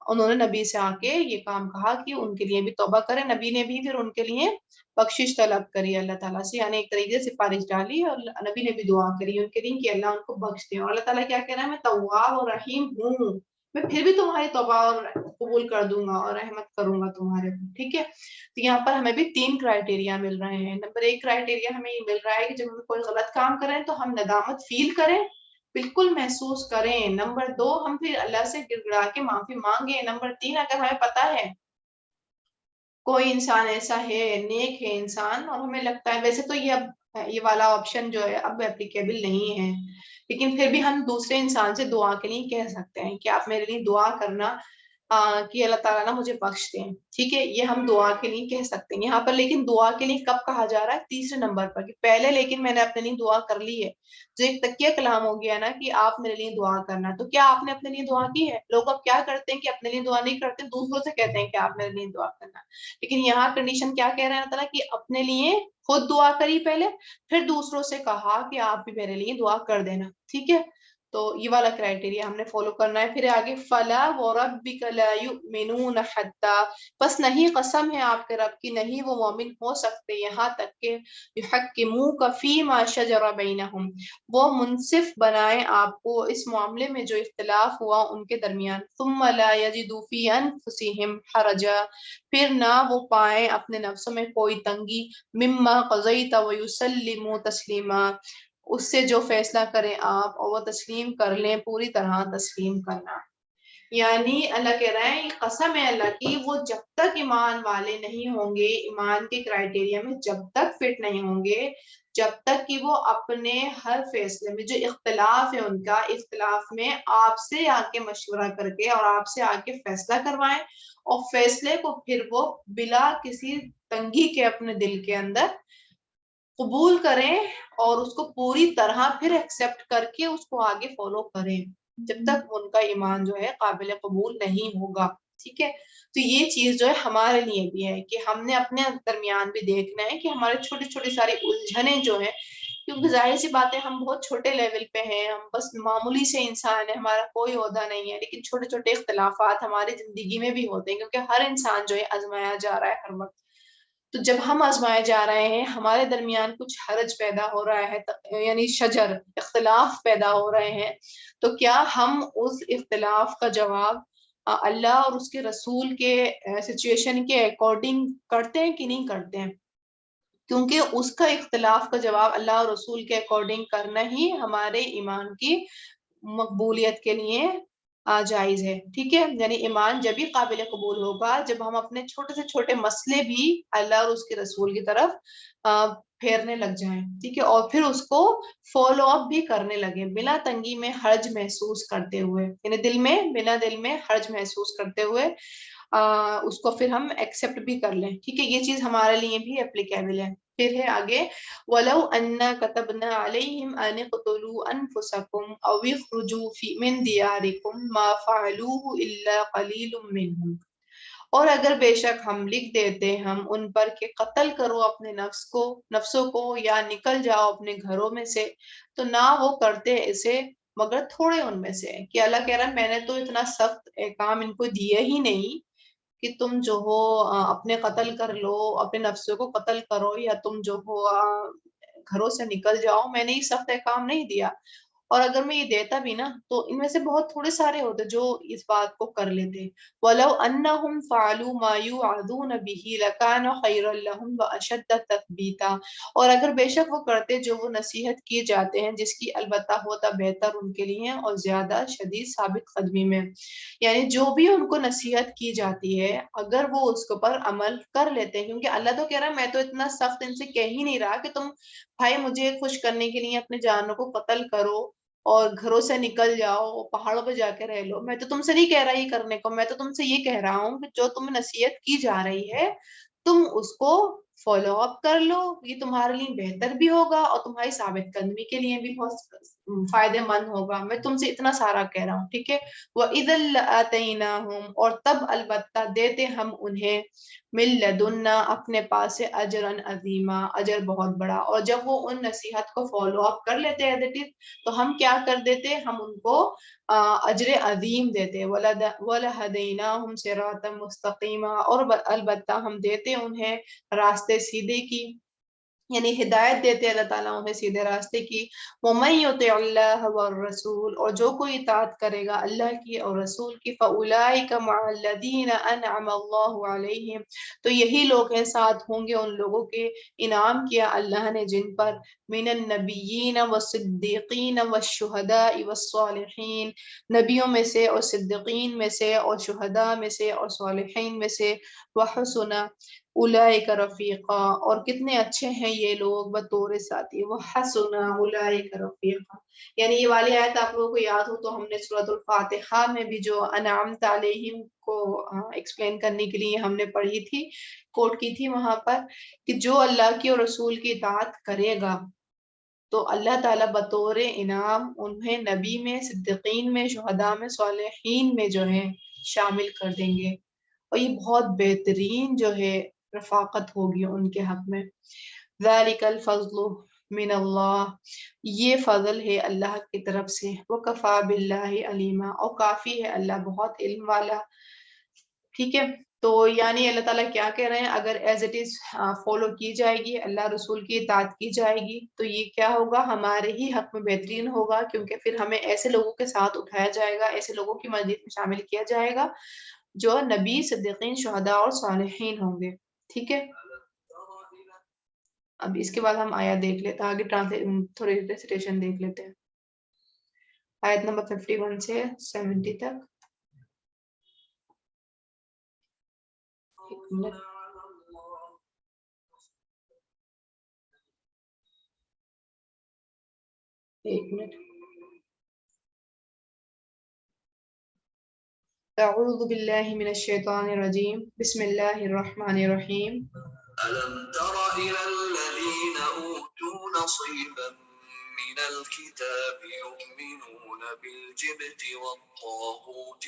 انہوں نے نبی سے آ کے یہ کام کہا کہ ان کے لیے بھی توبہ کرے، نبی نے بھی پھر ان کے لیے بخشش طلب کری اللہ تعالیٰ سے، یعنی ایک طریقے سے سفارش ڈالی، اور نبی نے بھی دعا کری ان کے لیے کہ اللہ ان کو بخش دے، اور اللہ تعالیٰ کیا کہہ رہا ہے، میں تواب اور رحیم ہوں، میں پھر بھی تمہاری توبہ اور قبول کر دوں گا اور رحمت کروں گا تمہارے، ٹھیک ہے۔ تو یہاں پر ہمیں بھی تین کرائٹیریا مل رہے ہیں۔ نمبر ایک کرائٹیریا ہمیں یہ مل رہا ہے کہ جب ہم کوئی غلط کام کریں تو ہم ندامت فیل کریں، بالکل محسوس کریں۔ نمبر دو، ہم پھر اللہ سے گڑ گڑا کے معافی مانگیں۔ نمبر تین، اگر ہمیں پتا ہے کوئی انسان ایسا ہے، نیک ہے انسان، اور ہمیں لگتا ہے ویسے تو یہ والا آپشن جو ہے اب اپلیکیبل نہیں ہے، لیکن پھر بھی ہم دوسرے انسان سے دعا کے لیے کہہ سکتے ہیں کہ آپ میرے لیے دعا کرنا، کہ اللہ تعالیٰ نا مجھے بخش دیں، ٹھیک ہے، یہ ہم دعا کے لیے کہہ سکتے ہیں یہاں پر. لیکن دعا کے لیے کب کہا جا رہا ہے؟ تیسرے نمبر پر، کہ پہلے لیکن میں نے اپنے لیے دعا کر لی ہے. جو ایک تکیہ کلام ہو گیا نا کہ آپ میرے لیے دعا کرنا، تو کیا آپ نے اپنے لیے دعا کی ہے؟ لوگ اب کیا کرتے ہیں کہ اپنے لیے دعا نہیں کرتے، دوسروں سے کہتے ہیں کہ آپ میرے لیے دعا کرنا. لیکن یہاں کنڈیشن کیا کہہ رہے ہیں اللہ تعالیٰ کہ اپنے لیے خود دعا کری پہلے، پھر دوسروں سے کہا کہ آپ بھی میرے لیے دعا کر دینا، ٹھیک ہے. تو یہ والا کرائٹیریا ہم نے فالو کرنا ہے. پھر آگے فلا وربک لا یؤمنون حتی، بس نہیں، قسم ہے آپ کے رب کی، نہیں وہ مومن ہو سکتے یہاں تک کہ یحکموک فیما شجر بینہم، وہ منصف بنائیں آپ کو اس معاملے میں جو اختلاف ہوا ان کے درمیان. ثم لا یجدوا فی انفسہم حرجا، پھر نہ وہ پائیں اپنے نفسوں میں کوئی تنگی، مما قضیت ویسلموا تسلیما، اس سے جو فیصلہ کریں آپ اور وہ تسلیم کر لیں، پوری طرح تسلیم کرنا. یعنی اللہ کہہ رہے ہیں قسم ہے اللہ کی، وہ جب تک ایمان والے نہیں ہوں گے، ایمان کے کرائٹیریا میں جب تک فٹ نہیں ہوں گے، جب تک کہ وہ اپنے ہر فیصلے میں جو اختلاف ہے ان کا، اختلاف میں آپ سے آ کے مشورہ کر کے اور آپ سے آ کے فیصلہ کروائیں، اور فیصلے کو پھر وہ بلا کسی تنگی کے اپنے دل کے اندر قبول کریں اور اس کو پوری طرح پھر ایکسپٹ کر کے اس کو آگے فالو کریں، جب تک ان کا ایمان جو ہے قابل قبول نہیں ہوگا. ٹھیک ہے، تو یہ چیز جو ہے ہمارے لیے بھی ہے کہ ہم نے اپنے درمیان بھی دیکھنا ہے کہ ہمارے چھوٹی چھوٹی ساری الجھنیں جو ہیں، کیونکہ ظاہر سی بات ہے ہم بہت چھوٹے لیول پہ ہیں، ہم بس معمولی سے انسان ہیں، ہمارا کوئی عہدہ نہیں ہے، لیکن چھوٹے چھوٹے اختلافات ہماری زندگی میں بھی ہوتے ہیں، کیونکہ ہر انسان جو ہے آزمایا جا رہا ہے ہر وقت. تو جب ہم آزمائے جا رہے ہیں، ہمارے درمیان کچھ حرج پیدا ہو رہا ہے، یعنی شجر اختلاف پیدا ہو رہے ہیں، تو کیا ہم اس اختلاف کا جواب اللہ اور اس کے رسول کے سچویشن کے اکارڈنگ کرتے ہیں کہ نہیں کرتے ہیں؟ کیونکہ اس کا اختلاف کا جواب اللہ اور رسول کے اکارڈنگ کرنا ہی ہمارے ایمان کی مقبولیت کے لیے جائز ہے. ٹھیک ہے، یعنی ایمان جب ہی قابل قبول ہوگا جب ہم اپنے چھوٹے سے چھوٹے مسئلے بھی اللہ اور اس کے رسول کی طرف پھیرنے لگ جائیں، ٹھیک ہے، اور پھر اس کو فالو اپ بھی کرنے لگے بلا تنگی میں، حرج محسوس کرتے ہوئے، یعنی بنا دل میں حرج محسوس کرتے ہوئے اس کو پھر ہم ایکسپٹ بھی کر لیں. ٹھیک ہے، یہ چیز ہمارے لیے بھی اپلیکیبل ہے. پھر ہے آگے وَلَوْ أَنَّا كَتَبْنَا عَلَيْهِمْ أَنِ اقْتُلُوا أَنفُسَكُمْ أَوْ اخْرُجُوا مِنْ دِيَارِكُمْ مَا فَعَلُوهُ إِلَّا قَلِيلٌ مِّنْهُمْ، اور اگر بے شک ہم لکھ دیتے ہم ان پر کہ قتل کرو اپنے نفسوں کو یا نکل جاؤ اپنے گھروں میں سے، تو نہ وہ کرتے اسے مگر تھوڑے ان میں سے. کہ اللہ کہہ رہا ہے میں نے تو اتنا سخت کام ان کو دیے ہی نہیں کہ تم جو ہو اپنے قتل کر لو، اپنے نفسوں کو قتل کرو، یا تم جو ہو گھروں سے نکل جاؤ، میں نے یہ سخت کام نہیں دیا. اور اگر میں یہ دیتا بھی نا تو ان میں سے بہت تھوڑے سارے ہوتے جو اس بات کو کر لیتے. وَلَوْ أَنَّهُمْ فَعَلُوا مَا يُوعَظُونَ بِهِ لَكَانَ خَيْرًا لَهُمْ وَأَشَدَّ تَثْبِيتًا، اور اگر بے شک وہ کرتے جو وہ نصیحت کیے جاتے ہیں، جس کی البتہ ہوتا بہتر ان کے لیے اور زیادہ شدید ثابت قدمی میں. یعنی جو بھی ان کو نصیحت کی جاتی ہے اگر وہ اس کے اوپر عمل کر لیتے ہیں، کیونکہ اللہ تو کہہ رہا ہے میں تو اتنا سخت ان سے کہہ ہی نہیں رہا کہ تم بھائی مجھے خوش کرنے کے لیے اپنے جانوں کو قتل کرو اور گھروں سے نکل جاؤ، پہاڑوں پہ جا کے رہ لو. میں تو تم سے نہیں کہہ رہا یہ کرنے کو، میں تو تم سے یہ کہہ رہا ہوں کہ جو تمہیں نصیحت کی جا رہی ہے تم اس کو فالو اپ کر لو، یہ تمہارے لیے بہتر بھی ہوگا اور تمہاری ثابت قدمی کے لیے بھی بہت فائدے مند ہوگا. میں تم سے اتنا سارا کہہ رہا ہوں، ٹھیک ہے. وَإِذًا لَآتَيْنَاهُمْ، اور تب البتہ دیتے ہم انہیں مِن لَدُنَّا اپنے پاس سے اجرًا عظیما، اجر بہت بڑا. اور جب وہ ان نصیحت کو فالو اپ کر لیتے ہیں تو ہم کیا کر دیتے، ہم ان کو اجر عظیم دیتے. وَلَهَدَيْنَاهُمْ صِرَاطًا مُسْتَقِيمًا، اور البتہ ہم دیتے انہیں راستے سیدھے کی، یعنی ہدایت دیتے اللہ تعالیٰ انہیں سیدھے راستے کی. وَمَن يُطِعِ اللَّهَ وَالرَّسُولَ، اور جو کوئی اطاعت کرے گا اللہ کی اور رسول کی، فَأُولَٰئِكَ مَعَ الَّذِينَ أَنْعَمَ اللَّهُ عَلَيْهِمْ، تو یہی لوگ ہیں ساتھ ہوں گے ان لوگوں کے انعام کیا اللہ نے جن پر، من النبیین والصدیقین والشہداء والصالحین، نبیوں میں سے اور صدیقین میں سے اور شہداء میں سے اور صالحین میں سے. وحسن اولئک رفیقا، اور کتنے اچھے ہیں یہ لوگ بطور ساتھی، وحسن اولئک رفیقا. یعنی یہ والی آیت آپ لوگوں کو یاد ہو تو ہم نے سورۃ الفاتحہ میں بھی جو انعمت علیہم کو ایکسپلین کرنے کے لیے ہم نے پڑھی تھی، کوٹ کی تھی وہاں پر، کہ جو اللہ کی اور رسول کی اطاعت کرے گا تو اللہ تعالیٰ بطور انعام انہیں نبی میں، صدیقین میں، شہداء میں، صالحین میں جو ہے شامل کر دیں گے، اور یہ بہت بہترین جو ہے رفاقت ہوگی ان کے حق میں. ذالک الفضل من اللہ، یہ فضل ہے اللہ کی طرف سے، وکفا باللہ علیما، اور کافی ہے اللہ بہت علم والا. ٹھیک ہے، تو یعنی اللہ تعالیٰ کیا کہہ رہے ہیں، اگر ایز اٹ از فالو کی جائے گی، اللہ رسول کی اطاعت کی جائے گی، تو یہ کیا ہوگا، ہمارے ہی حق میں بہترین ہوگا، کیونکہ پھر ہمیں ایسے لوگوں کے ساتھ اٹھایا جائے گا، ایسے لوگوں کی مسجد میں شامل کیا جائے گا جو نبی، صدیقین، شہداء اور صالحین ہوں گے. ٹھیک ہے، اب اس کے بعد ہم آیت دیکھ لیتے ہیں، آگے تھوڑی ریسیٹیشن دیکھ لیتے ہیں. آیت نمبر 51 سے 70 تک. ایک منٹ. ایک منٹ. اعوذ باللہ من الشیطان الرجیم، بسم اللہ الرحمن الرحیم.
ألم تر إلى الذين أوتوا نصيبا من الكتاب يؤمنون بالجبت والطاغوت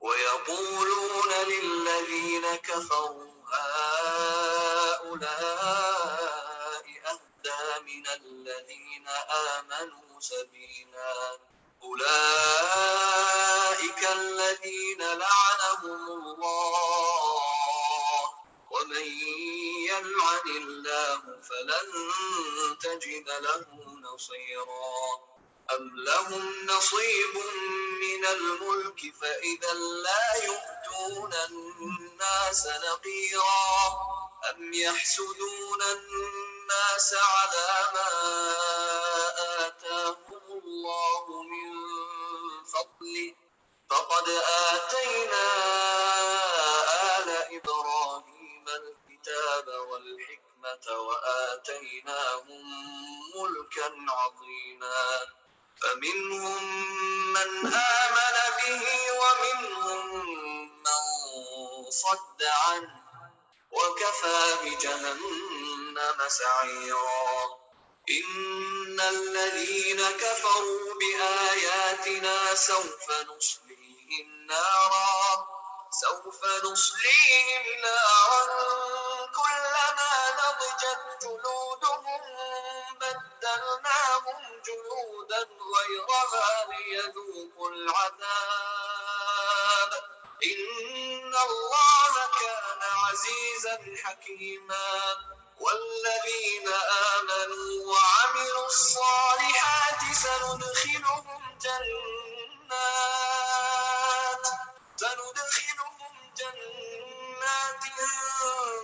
ويقولون للذين كفروا هؤلاء أهدى من الذين آمنوا سبيلا. أولئك الذين لعنهم الله ومن يلعن الله فلن تجد له نصيرا. أم لهم نصيب من الملك فإذا لا يؤتون الناس نقيرا. أم يحسدون الناس على ما آتاهم الله من فضله فقد آتينا آل إبراهيم الكتاب والحكمة وآتيناهم ملكا عظيما. فمنهم من آمن به ومنهم من صد عنه وكفى بجهنم سعيرا. إن الذين كفروا بآياتنا سوف نصليهم نارا كلما نضجت جلودهم بدلناهم جلودا غيرها ليذوقوا العذاب. إن الله كان عزيزا حكيما. والذين آمنوا وعملوا الصالحات سندخلهم جنات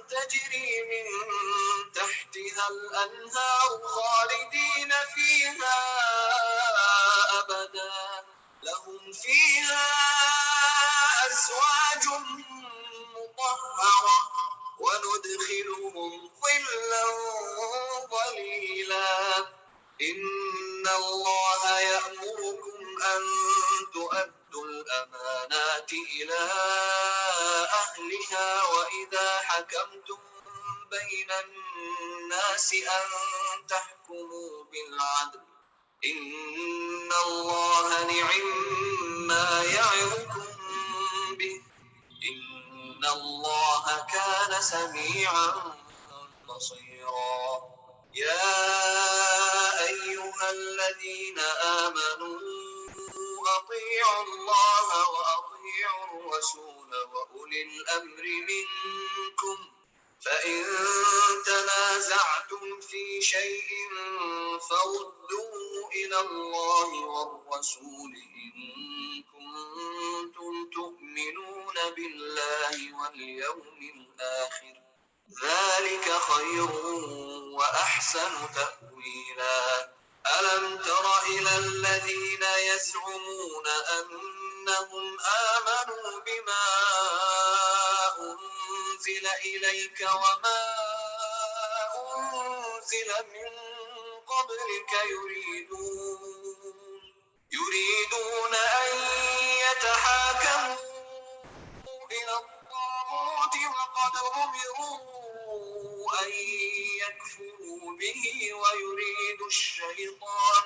تجري من تحتها الأنهار خالدين فيها أبدا لهم فيها أزواج مطهرة وندخلهم ظلا ظليلا. إن الله يأمركم أن تؤدوا الأمانات إلى أهلها وإذا حكمتم بين الناس أن تحكموا بالعدل. إن الله نعم ما يعظكم به. إن الله كان سميعا بصيرا. يا أيها الذين آمنوا أطيعوا الله وأطيعوا الرسول وأولي الأمر منكم. فإن تنازعتم في شيء فردوه إلى الله والرسول إن كنتم تؤمنون بالله واليوم الآخر. ذلك خير وأحسن تأويلا. ألم تر إلى الذين يزعمون أنهم آمنوا بما أنزل إليك وما أنزل من قبلك يريدون أن يتحاكموا إلى الطاغوت وقد أمروا أن يكفروا به ويريد الشيطان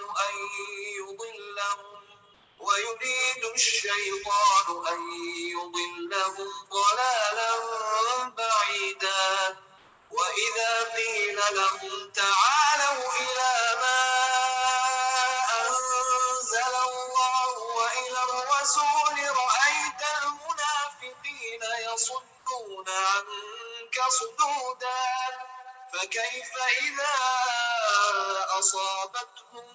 أن يضلهم ضلالا بعيدا وإذا قيل لهم تعالوا إلى ما أنزل الله وإلى الرسول رأيت المنافقين يصدون عنك صدودا فكيف إذا أصابتهم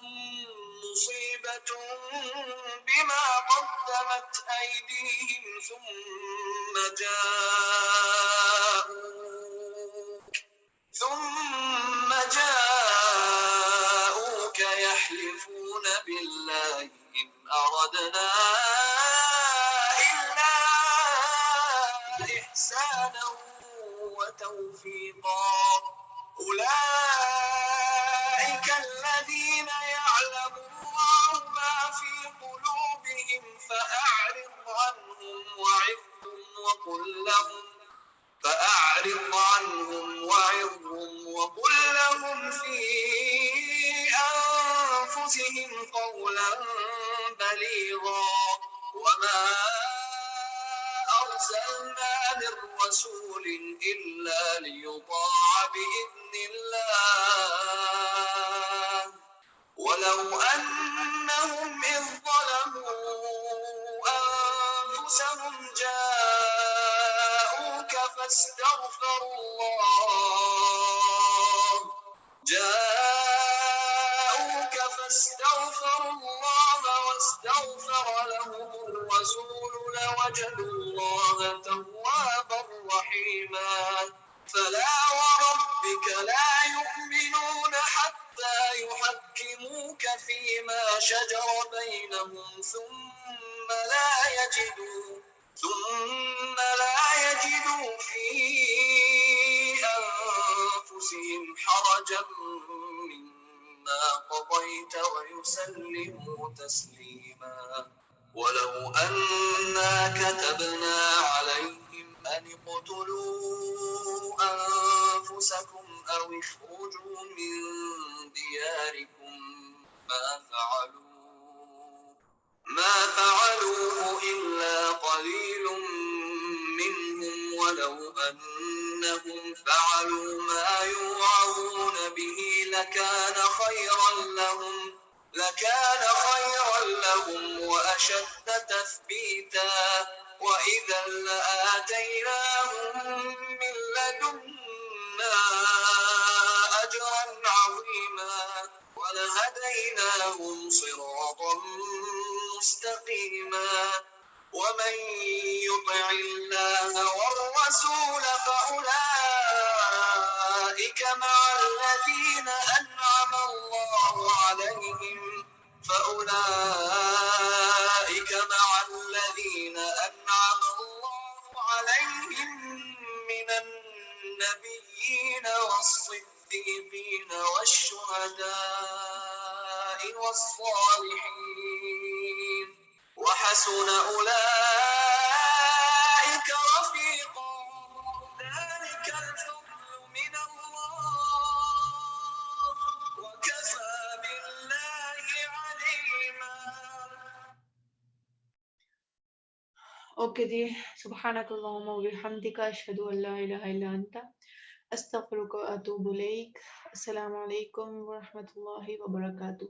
مصيبة بما قدمت أيديهم ثم جاءوك يحلفون بالله إن أردنا إلا إحسانا وتوفيقا أولئك الذين يعلم الله ما في قلوبهم فأعرض عنهم وقل لهم في أنفسهم قولا بليغا وما أرسلنا من رسول إلا ليطاع بإذن الله ولو أنهم إذ ظلموا أنفسهم جاءوك فاستغفروا الله واستغفر لهم الرسول لوجدوا الله توابا رحيما فلا وربك لا يؤمنون حتى يحكموك فيما شجر بينهم ثم لا يجدوا في أنفسهم حرجا مما قضيت ويسلموا تسليما ولو أنا كتبنا عليهم أن اقتلوا أنفسكم أو اخرجوا من دياركم ما فعلوه إلا قليل منهم ولو أنهم فعلوا ما يوعظون به لكان خيرا لهم وأشد تثبيتا وإذا لآتيناهم من لدنا أجرا عظيما ولهديناهم صراطا مستقيما ومن يطع الله والرسول فأولئك مع الذين أنعم الله عليهم من النبيين والصديقين والشهداء والصالحين وحسن أولئك رفيقا ذلك الفضل من الله وكفى بالله عليما.
اوکے جی، سبحانک اللہم و بحمدک اشہد ان لا الہ الا انت استغفرک و اتوب الیک. السلام علیکم ورحمۃ اللہ وبرکاتہ.